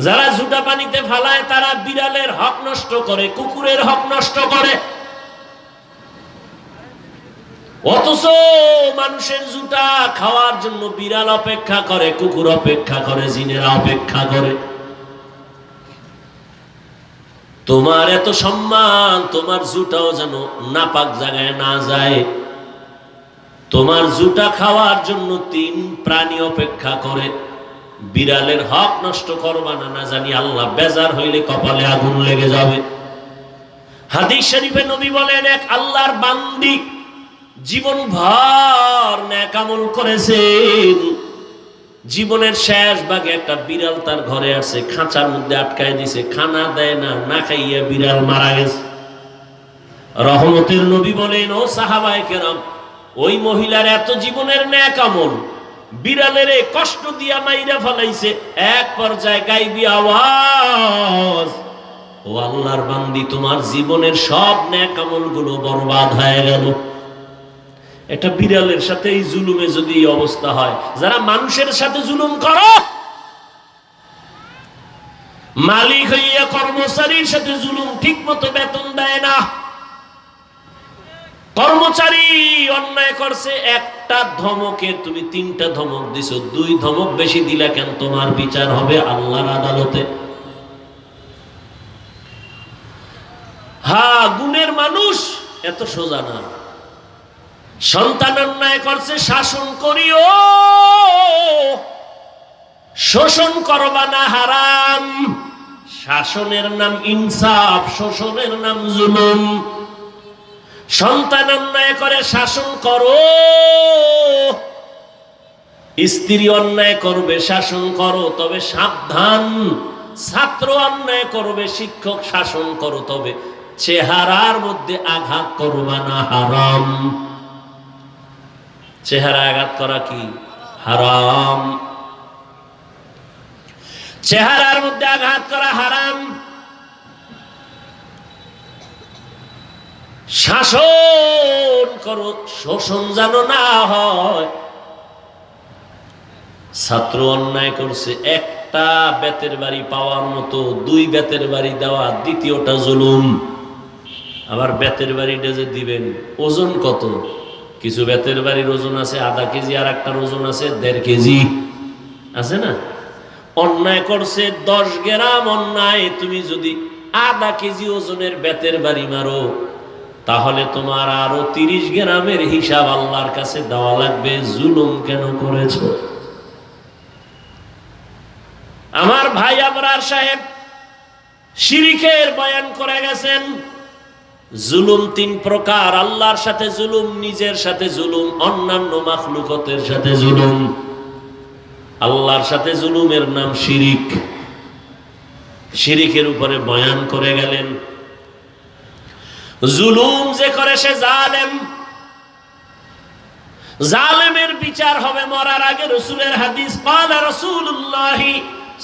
যারা জুতা পানিতে ফালায় তারা বিড়ালের হক নষ্ট করে, কুকুরের হক নষ্ট করে। অথচ মানুষের জুতা খাওয়ার জন্য বিড়াল অপেক্ষা করে, কুকুর অপেক্ষা করে, জিনেরা অপেক্ষা করে। তোমার এত সম্মান, তোমার জুতাও যেন নাপাক জায়গায় না যায়। তোমার জুতা খাওয়ার জন্য 3 প্রাণী অপেক্ষা করে। বিড়ালের হক নষ্ট করবা না, না জানি আল্লাহ বেজার হইলে কপালে আগুন লেগে যাবে। হাদিস শরীফে নবী বলেন, এক আল্লাহর বান্দি জীবন ভর নেক আমল করেছেন, জীবনের শেষ ভাগে একটা বিড়াল তার ঘরে আসে, খাঁচার মধ্যে আটকায় দিছে, খানা দেয় না, না খাইয়া বিড়াল মারা গেছে। রহমতের নবী বলেন, ও সাহাবায়ে কেরাম, ওই মহিলার এত জীবনের নেক আমল বিড়ালের কষ্ট দিয়া মাইরা ফেলাইছে। এক পর্যায়ে গাইবি আওয়াজ, ও আল্লাহর বান্দি, তোমার জীবনের সব নেক আমলগুলো বরবাদ হয়ে গেল। এটা বিড়ালের সাথে এই জুলুমে যদি এই অবস্থা হয়, যারা মানুষের সাথে জুলুম করো, মালিক হইয়া কর্মচারীর সাথে জুলুম, ঠিক মতো বেতন দেয় না। কর্মচারী অন্যায় করছে, একটা ধমকে তুমি 3টা ধমক দিছো, 2 ধমক বেশি দিলা কেন? তোমার বিচার হবে আল্লাহর আদালতে। হ্যাঁ, গুণের মানুষ এত সোজা না। সন্তান অন্যায় করছে, শাসন করিও, শোষণ করবা না, হারাম। শাসনের নাম ইনসাফ, শোষণের নাম জুলুম। সন্তান অন্যায় করে, শাসন করো। স্ত্রী অন্যায় করবে, শাসন করো, তবে সাবধান। ছাত্র অন্যায় করবে, শিক্ষক শাসন করো, তবে চেহারার মধ্যে আঘাত করবা না, হারাম। চেহারা আঘাত করা কি? হারাম। চেহারার মধ্যে আঘাত করা হারাম। শাসন করো, শোষণ যেন না হয়। ছাত্র অন্যায় করছে, একটা বেতের বাড়ি পাওয়ার মতো 2 বেতের বাড়ি দেওয়া, দ্বিতীয়টা জুলুম। আবার বেতের বাড়িটা যে দিবেন, ওজন কত? কিছু বেতের বাড়ির ওজন আছে আধা কেজি, আর একটার ওজন আছে 1.5 কেজি, আছে না? অন্যায় করছে 10 গ্রাম অন্যায়, তুমি যদি আধা কেজি ওজনের বেতের বাড়ি মারো, তাহলে তোমার আরো 30 গ্রামের হিসাব আল্লাহর কাছে দেওয়া লাগবে। জুলুম কেন করেছ? আমার ভাই আবরার সাহেব শিরকের বয়ান করে গেছেন। জুলুম 3 প্রকার, আল্লাহর সাথে জুলুম, নিজের সাথে জুলুম, অন্যান্য মাখলুকতের সাথে জুলুম। আল্লাহর সাথে জুলুমের নাম শিরিক। শিরিকের উপরে বয়ান করে গেলেন, জুলুম যে করে সে জালেম, জালেমের বিচার হবে মরার আগে। রাসূলের হাদিস, ক্বালা রাসূলুল্লাহ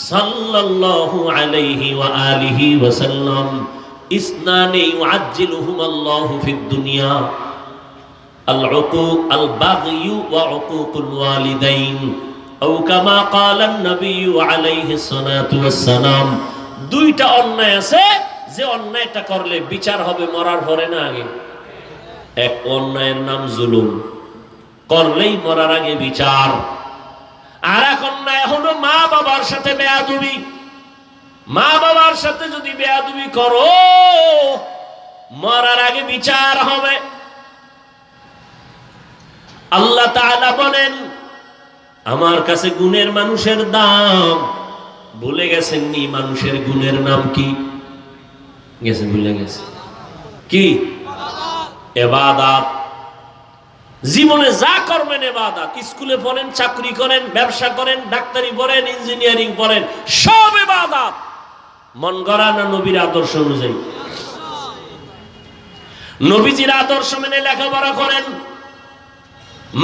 সাল্লাল্লাহু আলাইহি ওয়া আলিহি ওয়া সাল্লাম, ইসনানি ইউআজ্জিলুহুমাল্লাহু ফিদ দুনিয়া, আল উকুক আল বাগয়ু ওয়া উকুকুল ওয়ালিদাইন, আও কামা ক্বালা an-নবী আলাইহিস সালাতু ওয়াস সালাম। 2টা অন্যায় আছে, যে অন্যায়টা করলে বিচার হবে মরার পরে না আগে। এক অন্যায়ের নাম জুলুম, করলেই মরার আগে বিচার। আর এক অন্যায় হলো মা বাবার সাথে বেয়াদবি। মা বাবার সাথে যদি বেয়াদবি করো, মরার আগে বিচার হবে। আল্লাহ তাআলা বলেন আমার কাছে গুণের মানুষের দাম। ভুলে গেছেন নি মানুষের গুণের নাম কি? গেছে, ভুলে গেছে কি? ইবাদত। জীবনে যা করবেন ইবাদত। স্কুলে পড়েন, চাকরি করেন, ব্যবসা করেন, ডাক্তারি পড়েন, ইঞ্জিনিয়ারিং পড়েন, সব ইবাদত। মন গড়া না নবীর আদর্শ অনুযায়ী? নবীজির আদর্শ মেনে লেখাপড়া করেন,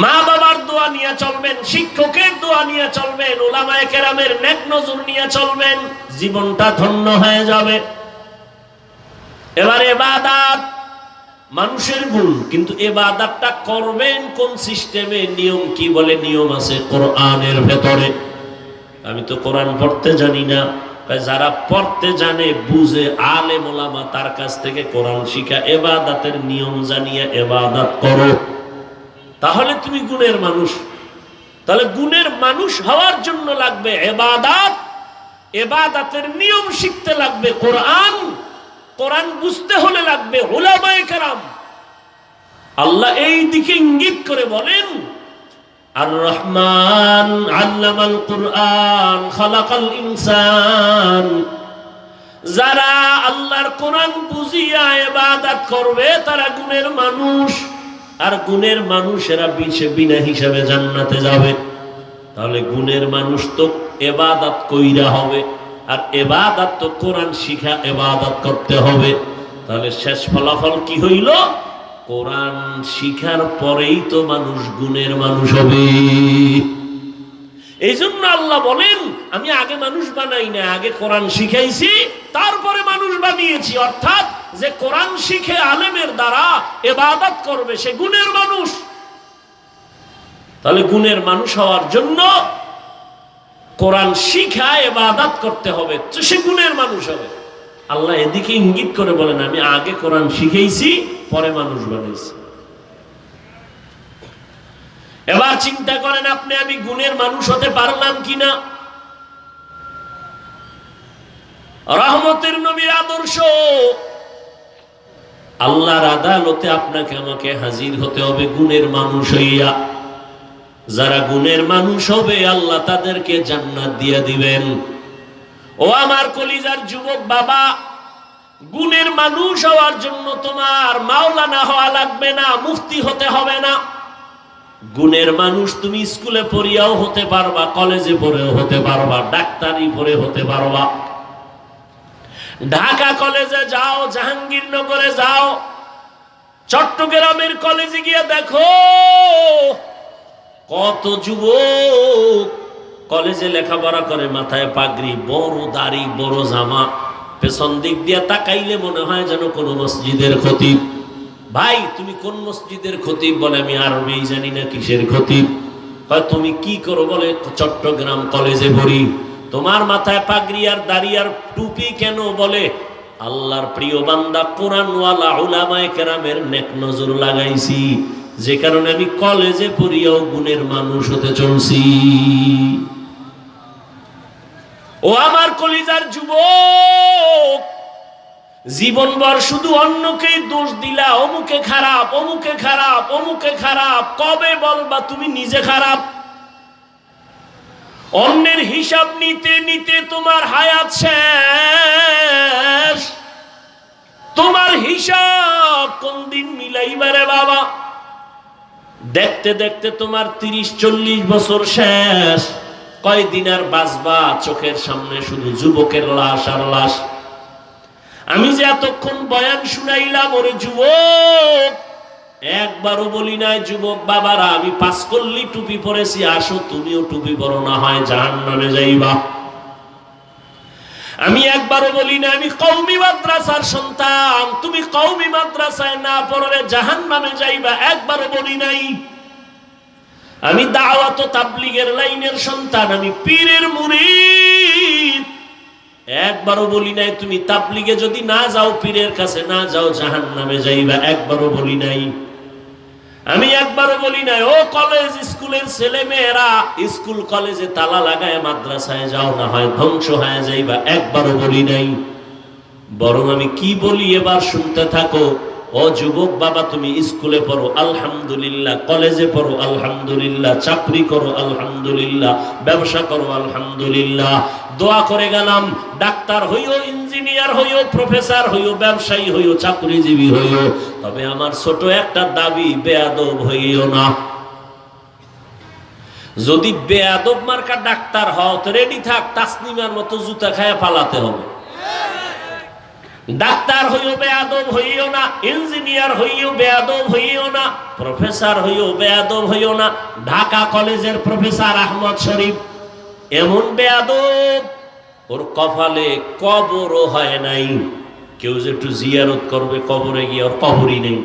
মা বাবার দোয়া নিয়ে চলবেন, শিক্ষকের দোয়া নিয়ে চলবেন, উলামায়ে কেরামের নেক নজর নিয়ে চলবেন, জীবনটা ধন্য হয়ে যাবে। এবারে ইবাদত মানুষের গুণ, কিন্তু ইবাদতটা করবেন কোন সিস্টেমে, নিয়ম কি? বলে নিয়ম আছে কোরআনের ভেতরে। আমি তো কোরআন পড়তে জানি না। যারা পড়তে জানে, বুঝে, আলেম ওলামা, তার কাছ থেকে কোরআন শিখা, ইবাদতের নিয়ম জানিয়ে ইবাদত করো, তাহলে তুমি গুণের মানুষ। তাহলে গুণের মানুষ হওয়ার জন্য লাগবে ইবাদত, ইবাদতের নিয়ম শিখতে লাগবে কোরআন, কোরআন বুঝতে হলে লাগবে উলামায়ে কেরাম। আল্লাহ এই দিকে ইঙ্গিত করে বলেন আর রহমান আল্লামাল কুরআন খালাকাল ইনসান। যারা আল্লাহর কোরআন বুঝিয়া ইবাদত করবে তারা গুণের মানুষ, আর গুণের মানুষেরা বিনা হিসাবে জান্নাতে যাবে। তাহলে গুণের মানুষ তো ইবাদত কইরা হবে, আর ইবাদত তো কোরআন শিখা ইবাদত করতে হবে। তাহলে শেষ ফলাফল কি হইল? কোরআন শিখার পরেই তো মানুষ গুণের মানুষ হবে। এই জন্য আল্লাহ বলেন আমি আগে মানুষ বানাই না, আগে কোরআন শিখাইছি, তারপরে মানুষ বানিয়েছি। অর্থাৎ যে কোরআন শিখে আলেমের দ্বারা ইবাদত করবে সে গুণের মানুষ। তাহলে গুণের মানুষ হওয়ার জন্য কোরআন শিখা ইবাদত করতে হবে, তো সে গুণের মানুষ হবে। আল্লাহ এদিকে ইঙ্গিত করে বলেন আমি আগে কোরআন শিখাইছি, পরে মানুষ বানাইছি। এবার চিন্তা করেন আপনি আমি গুণের মানুষ হতে পারলাম কিনা? রহমতের নবীর আদর্শ, আল্লাহর আদালতে আপনাকে আমাকে হাজির হতে হবে গুণের মানুষ হইয়া। যারা গুণের মানুষ হবে আল্লাহ তাদেরকে জান্নাত দিয়ে দিবেন। ও আমার কলিজার যুবক বাবা, গুণের মানুষ হওয়ার জন্য তোমার মাওলানা হওয়া লাগবে না, মুফতি হতে হবে না। গুণের মানুষ তুমি স্কুলে পড়িয়াও হতে পারবা, কলেজে পড়েও হতে পারবা, ডাক্তারি পড়ে হতে পারবা। ঢাকা কলেজে যাও, জাহাঙ্গীরনগরে যাও, চট্টগ্রামের কলেজে গিয়ে দেখো কত যুবক কলেজে লেখাপড়া করে, মাথায় পাগড়ি, বড় দাড়ি, বড় জামা, পেছন দিক দিয়ে তাকাইলে মনে হয় যেন কোন মসজিদের খতিব। ভাই তুমি কোন মসজিদের খতিব? বলে আমি আরবি জানি না, কিসের খতিব? তুমি কি করো? বলে চট্টগ্রাম কলেজে পড়ি। তোমার মাথায় পাগড়ি আর দাড়ি আর টুপি কেন? বলে আল্লাহর প্রিয় বান্দা কোরআনওয়ালা উলামায়ে কেরামের নেক নজর লাগাইছি, যে কারণে আমি কলেজে পড়িয়াও গুণের মানুষ হতে চলছি। ও আমার কলিজার যুবক, জীবনভর শুধু অন্যকেই দোষ দিলা, অমুকে খারাপ, অমুকে খারাপ, অমুকে খারাপ। কবে বলবা তুমি নিজে খারাপ? অন্যের হিসাব নিতে নিতে তোমার হায়াত শেষ। তোমার হিসাব কোন দিন মিলাইবারে বাবা? দেখতে দেখতে তোমার 30-40 বছর শেষ। কয়দিন আর বাঁচবা? চোখের সামনে শুধু যুবকের লাশ আর লাশ। আমি যে এতক্ষণ বয়ান শুনাইলাম, ওরে যুবক, একবারও বলি নাই যুবক বাবারা আমি 5 কল্লি টুপি পরেছি, আসো তুমিও টুপি পরো, না হয় জাহান্নামে যাইবা। আমি একবারও বলি না আমি কওমি মাদ্রাসার সন্তান, তুমি কওমি মাদ্রাসায় না পড়লে জাহান্নামে যাইবা, একবারও বলি নাই। আমি দাওয়াত ও তাবলীগের লাইনের সন্তান, আমি পীরের মুরিদ, একবারও বলি নাই তুমি তাবলীগে যদি না যাও, পীরের কাছে না যাও, জাহান্নামে যাইবা, একবারও বলি নাই। আমি একবারও বলি নাই ও কলেজ স্কুলের ছেলে মেয়েরা স্কুল কলেজে তালা লাগায় মাদ্রাসায় যাও, না হয় ধ্বংস হয়ে যাইবা, একবারও বলি নাই। বরং আমি কি বলি এবার শুনতে থাকো। ও যুবক বাবা, তুমি স্কুলে পড়ো আলহামদুলিল্লাহ, কলেজে পড়ো আলহামদুলিল্লাহ, চাকরি করো আলহামদুলিল্লাহ, ব্যবসা করো আলহামদুলিল্লাহ। দোয়া করে গেলাম, ডাক্তার হইও, ইঞ্জিনিয়ার হইও, প্রফেসর হইও, ব্যবসায়ী হইও, চাকরিজীবী হইও, তবে আমার ছোট একটা দাবি, বেয়াদব হইও না। যদি বেয়াদব মার্কা ডাক্তার হও তো রেডি থাক, তাসনিমার মতো জুতা খায়া পালাতে হবে। ডাক্তার হইও বেয়াদব হইও না, ইঞ্জিনিয়ার হইও বেয়াদব হইও না, প্রফেসর হইও বেয়াদব হইও না। ঢাকা কলেজের প্রফেসর আহমদ শরীফ এমন বেয়াদব, ওর কপালে কবরও হয় নাই। কেউ যে একটু জিয়ারত করবে কবরে গিয়ে, ওর কবরই নেই।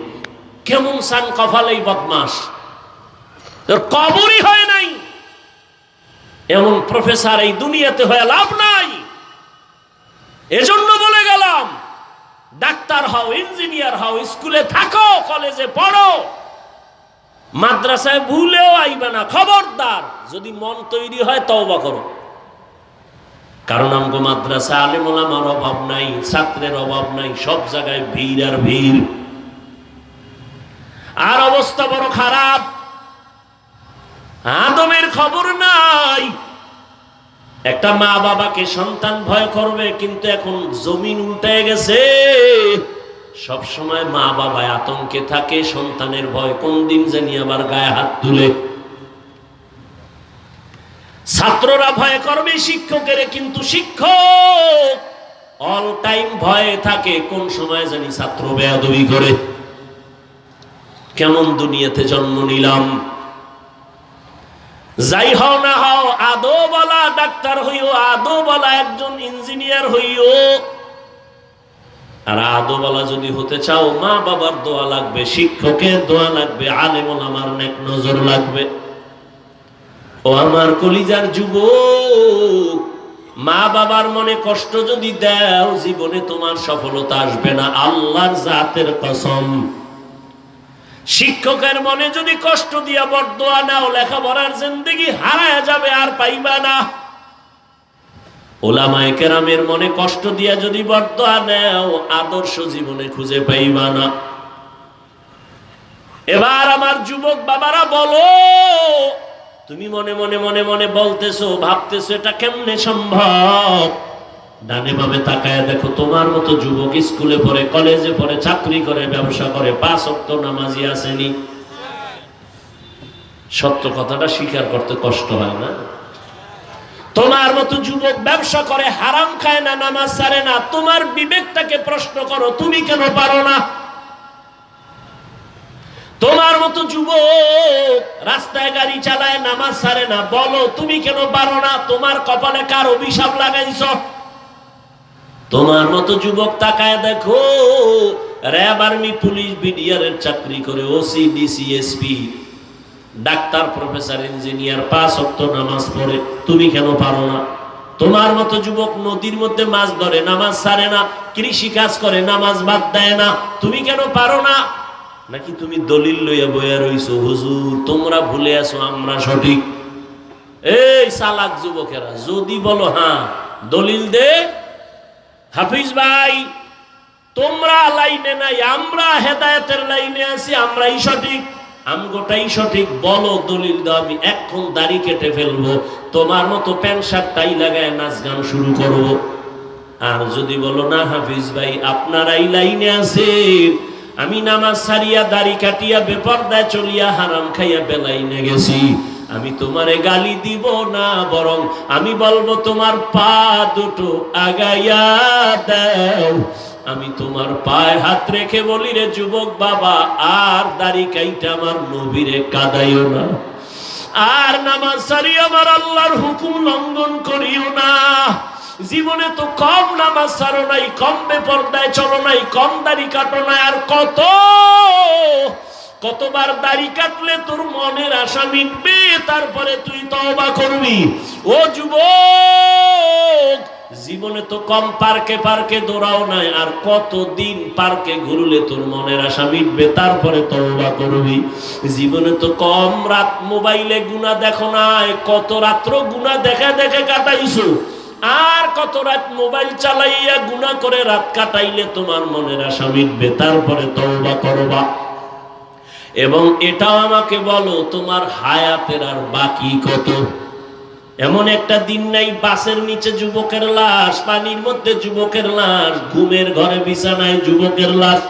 কেমন সান কপালেই বদমাস, তোর কবরই হয় নাই। এমন প্রফেসর এই দুনিয়াতে হয়ে লাভ নাই। এজন্য বলে গেলাম, ডাক্তার হও, ইঞ্জিনিয়ার হও, স্কুলে থাকো, কলেজে পড়ো, মাদ্রাসায় ভুলেও আইবা না। খবরদার, যদি মন তৈরি হয় তওবা করো। কারণ আমগো মাদ্রাসা আলেম ওলামার অভাব নাই, ছাত্রের অভাব নাই, সব জায়গায় ভিড় আর ভিড়। আর অবস্থা বড় খারাপ, আদমের খবর নাই। একটা মা বাবাকে সন্তান ভয় করবে, কিন্তু এখন জমিন উল্টে গেছে। সব সময় মা বাবা আতঙ্কে থাকে, সন্তানের ভয় কোন দিন জানি আবার গায়ে হাত তুলে। ছাত্ররা ভয় করবে শিক্ষকের, কিন্তু শিক্ষক অল টাইম ভয়ে থাকে, কোন সময় জানি ছাত্র বেয়াদবি করে। কেমন দুনিয়াতে জন্ম নিলাম। যাই হও না হও, আদৌ বলা ডাক্তার হইও, আদৌ বলা একজন ইঞ্জিনিয়ার হইও। আর আদৌ বলা যদি হতে চাও, মা বাবার দোয়া লাগবে, শিক্ষকের দোয়া লাগবে, আলেম ওলামার নেক নজর লাগবে। ও আমার কলিজার যুবক, মা বাবার মনে কষ্ট যদি দাও, জীবনে তোমার সফলতা আসবে না, আল্লাহর জাতের কসম। শিক্ষকের মনে যদি কষ্ট দিয়া বরদোয়া নাও, লেখাপড়ার জিন্দেগি হারায় যাবে, আর পাইবা না। ওলামায়ে কেরামের মনে কষ্ট দিয়া যদি বরদোয়া নাও, আদর্শ জীবনে খুঁজে পাইবা না। এবার আমার যুবক বাবারা বলো, তুমি মনে মনে মনে মনে বলতেছো, ভাবতেছো, এটা কেমনে সম্ভব? ডানে বামে তাকায় দেখো, তোমার মতো যুবক স্কুলে পড়ে, কলেজে পড়ে, চাকরি করে, ব্যবসা করে, 5 ওয়াক্ত নামাজি আসেনি। সত্য কথাটা স্বীকার করতে কষ্ট হয় না? তোমার মতো যুবক ব্যবসা করে, হারাম খায় না, নামাজ ছাড়ে না। তোমার বিবেকটাকে প্রশ্ন করো, তুমি কেন পারো না? তোমার মতো যুবক রাস্তায় গাড়ি চালায়, নামাজ ছাড়ে না, বলো তুমি কেন পারো না? তোমার কপালে কার অভিশাপ লাগাইছো? তোমার মতো যুবক তাকায় দেখো, র্যাব, আর্মি, পুলিশ, বিডিআর এর চাকরি করে, OC, DC, SP, doctor, professor, engineer, 5 ওয়াক্ত নামাজ পড়ে, তুমি কেন পারো না? তোমার মতো যুবক নদীর মধ্যে মাছ ধরে, নামাজ ছাড়ে না, কৃষি কাজ করে, নামাজ বাদ দেয় না, তুমি কেন পারো না? নাকি তুমি দলিল লইয়া বইয়া রইছো, হুজুর তোমরা ভুলে আছো, আমরা সঠিক। এই চালাক যুবকেরা, যদি বলো হ্যাঁ দলিল দে, হাফিজ ভাই তোমরা লাইনে নাই, আমরা হেদায়েতের লাইনে আছি, আমরাই সঠিক, আমগোটাই সঠিক, বলো দলিল দাও, আমি এখন দাড়ি কেটে ফেলবো, তোমার মতো প্যান্ট শার্ট টাই লাগায় নাচ গান শুরু করব। আর যদি বলো না হাফিজ ভাই আপনারাই লাইনে আছেন, আমি নামাজ ছাড়িয়া, দাড়ি কাটিয়া, বেপরদায় চলিয়া, হারাম খাইয়া বেলাইনে গেছি, আমি তোমারে গালি দিব না, বরং আমি বলবো তোমার পা দুটো আগাইয়া দাও। আমি তোমার পায়ে হাত রেখে বলি, রে যুবক বাবা, আর দাড়ি কাইটা আমার নবীরে কাদাইও না, আর নামাজ ছাড়িয়া আমার আল্লাহর হুকুম লঙ্ঘন করিও না। জীবনে তো কম নামাজ ছাড়ো নাই, কম বেপরদায় চলো নাই, কম দাড়ি কাটো নাই, আর কতবার দাড়ি কাটলে তোর মনের আশা মিটবে, তারপরে তুই তওবা করবি? ও যুবক, জীবনে তো কম পার্কে পার্কে দৌড়াও নাই, আর কতদিন পার্কে ঘুরলে তোর মনের আশা মিটবে, তারপরে তওবা করবি? জীবনে তো কম রাত মোবাইলে গুনাহ দেখো নাই, কত রাত্র গুনাহ দেখে দেখে কাটাইছো, আর কত রাত মোবাইল চালাইয়া গুনাহ করে রাত কাটাইলে তোমার মনের আশা মিটবে, তারপরে তওবা করবা। এবং এটাও আমাকে বলো, তোমার হায়াতের আর বাকি কত? এমন একটা দিন নাই বাসের নিচে যুবকের লাশ, পানির মধ্যে যুবকের লাশ, ঘুমের ঘরে বিছানায় যুবকের লাশ।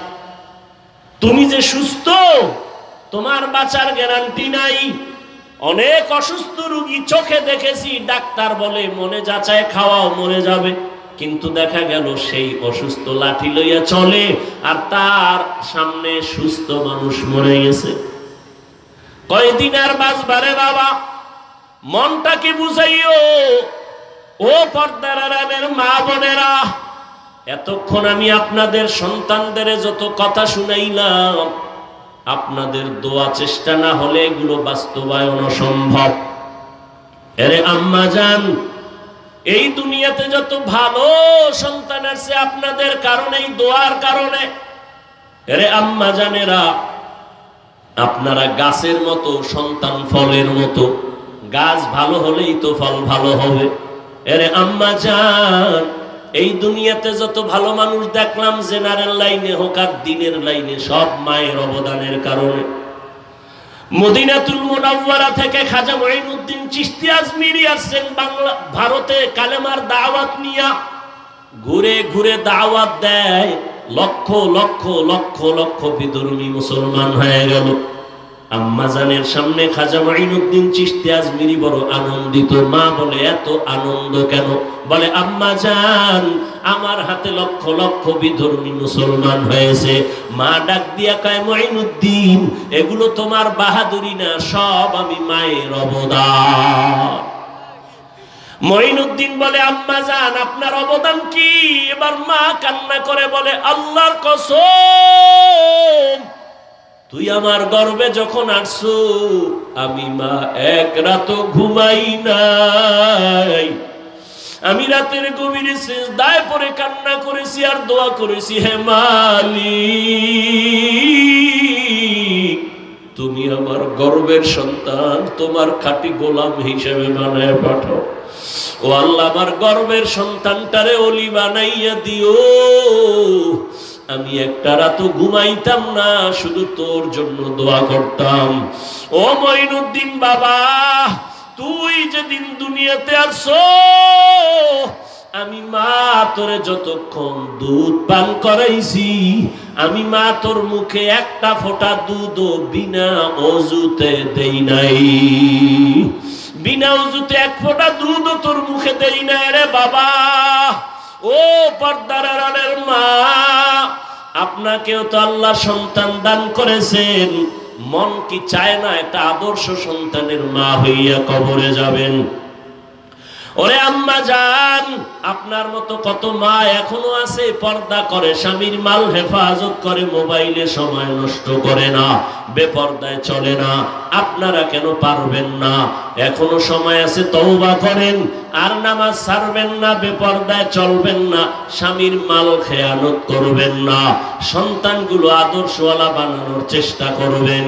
তুমি যে সুস্থ, তোমার বাঁচার গ্যারান্টি নাই। অনেক অসুস্থ রোগী চোখে দেখেছি, ডাক্তার বলে মনে যাচাই খাওয়াও, মরে যাবে। কিন্তু দেখা গেল সেই অসুস্থ লাঠি লইয়া চলে, আর তার সামনে সুস্থ মানুষ মরে গেছে। কয়দিন আর বাঁচবারে বাবা, মনটাকে বুঝাইও। ও পর্দার আড়ালের মা বোনেরা, এতক্ষণ আমি আপনাদের সন্তানদের যত কথা শুনাইলাম, আপনাদের দোয়া চেষ্টা না হলে এগুলো বাস্তবায়ন অসম্ভব। আরে আম্মা জান, এই দুনিয়াতে যত ভালো সন্তান আছে আপনাদের কারণে, এই দোয়ার কারণে। আরে আম্মা জানেরা, আপনারা গাছের মতো, সন্তান ফলের মতো। গাছ ভালো হলেই তো ফল ভালো হবে। আরে আম্মা জান, এই দুনিয়াতে যত ভালো মানুষ দেখলাম, জেনারেল লাইনে হোক আর দিনের লাইনে, সব মায়ের অবদানের কারণে। মদিনাতুল মুনাওয়ারা থেকে খাজা মঈনুদ্দিন চিশতি আজমিরি আসছেন বাংলা ভারতে কালেমার দাওয়াত নিয়া। ঘুরে ঘুরে দাওয়াত দেয়, লক্ষ লক্ষ লক্ষ লক্ষ বিধর্মী মুসলমান হয়ে গেল। আম্মা জানের সামনে খাজা মঈনুদ্দিন চিশতি আজমিরি বড় আনন্দিত। মা বলে, এত আনন্দ কেন? বলে, আম্মা জান, আমার হাতে লক্ষ লক্ষ বিধর্মী মুসলমান হয়েছে। মা ডাক দিয়া কয়, মঈনুদ্দিন, এগুলো তোমার বাহাদুরি না, সব আমি মায়ের অবদান। মঈনুদ্দিন বলে, আম্মা জান, আপনার অবদান কি? এবার মা কান্না করে বলে, আল্লাহর কসম, তুই আমার গর্ভে যখন আসছো, আমি মা এক রাতও ঘুমাই নাই। আমি রাতের গভীরে সিজদায় পড়ে কান্না করেছি আর দোয়া করেছি, হে মালিক, তুমি আমার গর্ভের সন্তান তোমার খাঁটি গোলাম হিসেবে বানায় পাঠাও। ও আল্লাহ, আমার গর্ভের সন্তানটারে ওলি বানাইয়া দিও। আমি একটা রাতও ঘুমাইতাম না, শুধু তোর জন্য দোয়া করতাম। ও মঈনুদ্দিন বাবা, তুই যেদিন দুনিয়াতে আসছো, আমি মা তোরে যতক্ষণ দুধ পান করাইছি, আমি মা তোর মুখে একটা ফোঁটা দুধও বিনা অজুতে দেই নাই। বিনা অজুতে এক ফোঁটা দুধও তোর মুখে দেই নাই রে বাবা। ও পর্দার আড়ালের মা, আপনাকেও তো আল্লাহ সন্তান দান করেছেন। মন কি চায় না একটা আদর্শ সন্তানের মা হইয়া কবরে যাবেন? ওরে আম্মা জান, আপনার মতো কত মা এখনো আছে, পর্দা করে, স্বামীর মাল হেফাজত করে, মোবাইলে সময় নষ্ট করে না, বেপর্দায় চলে না। আপনারা কেন পারবেন না? এখনো সময় আছে, তওবা করেন আর নামাজ ছাড়বেন না, বেপর্দায় চলবেন না, স্বামীর মাল খেয়ানত করবেন না, সন্তানগুলো আদর্শওয়ালা বানানোর চেষ্টা করবেন।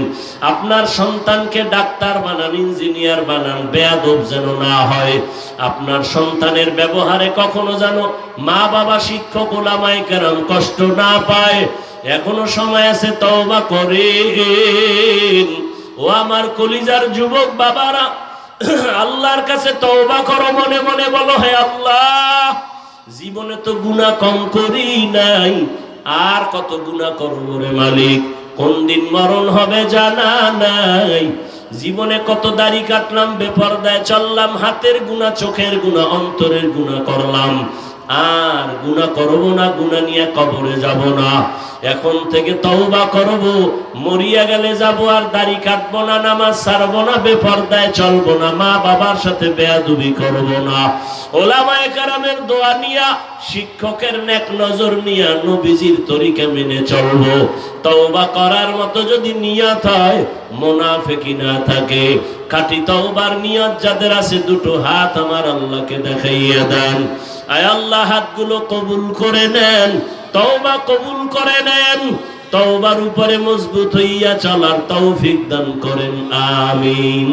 আপনার সন্তানকে ডাক্তার বানান, ইঞ্জিনিয়ার বানান, বেয়াদব যেন না হয়। আপনার সন্তানের ব্যবহারে কখনো যেন মা বাবা, শিক্ষক, ওলামায়ে কেরাম কষ্ট না পায়। এখনো সময় আছে, তওবা করেন। ও আমার কলিজার যুবক বাবারা, আল্লাহর কাছে তওবা করো, মনে মনে বলো, হে আল্লাহ, জীবনে তো গুনাহ কম করি নাই, আর কত গুনাহ করব রে মালিক, কোন দিন মরণ হবে জানা নাই। জীবনে কত দাড়ি কাটলাম, বেপরদায় চললাম, হাতের গুনাহ, চোখের গুনাহ, অন্তরের গুনাহ করলাম, আর গুনাহ করব না, গুনাহ নিয়ে কবরে যাব না। এখন থেকে তওবা করব, মরিয়া গেলে যাব আর দাড়ি কাটবো না, নামাজ ছাড়বো না, বেপরদায় চলবো না, মা বাবার সাথে বেয়াদবি করব না। ওলামায়ে কেরামের দোয়া নিয়া, শিক্ষকের নেক নজর নিয়া, নবীজির তরিকা মেনে চলবো। তওবা করার মতো যদি নিয়ত হয়, মুনাফিকি না থাকে, খাঁটি তওবার নিয়ত যাদের আছে, দুটো হাত আমার আল্লাহকে দেখাইয়া দেন। আয় আল্লাহ, হাতগুলো কবুল করে নেন, তওবা কবুল করে নেন, তওবার উপরে মজবুত হইয়া চলার তৌফিক দান করেন, আমিন।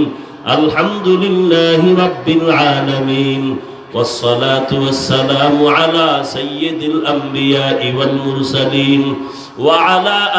আলহামদুলিল্লাহি রাব্বিল আলামিন, والصلاة والسلام على سيد الأنبياء والمرسلين وعلى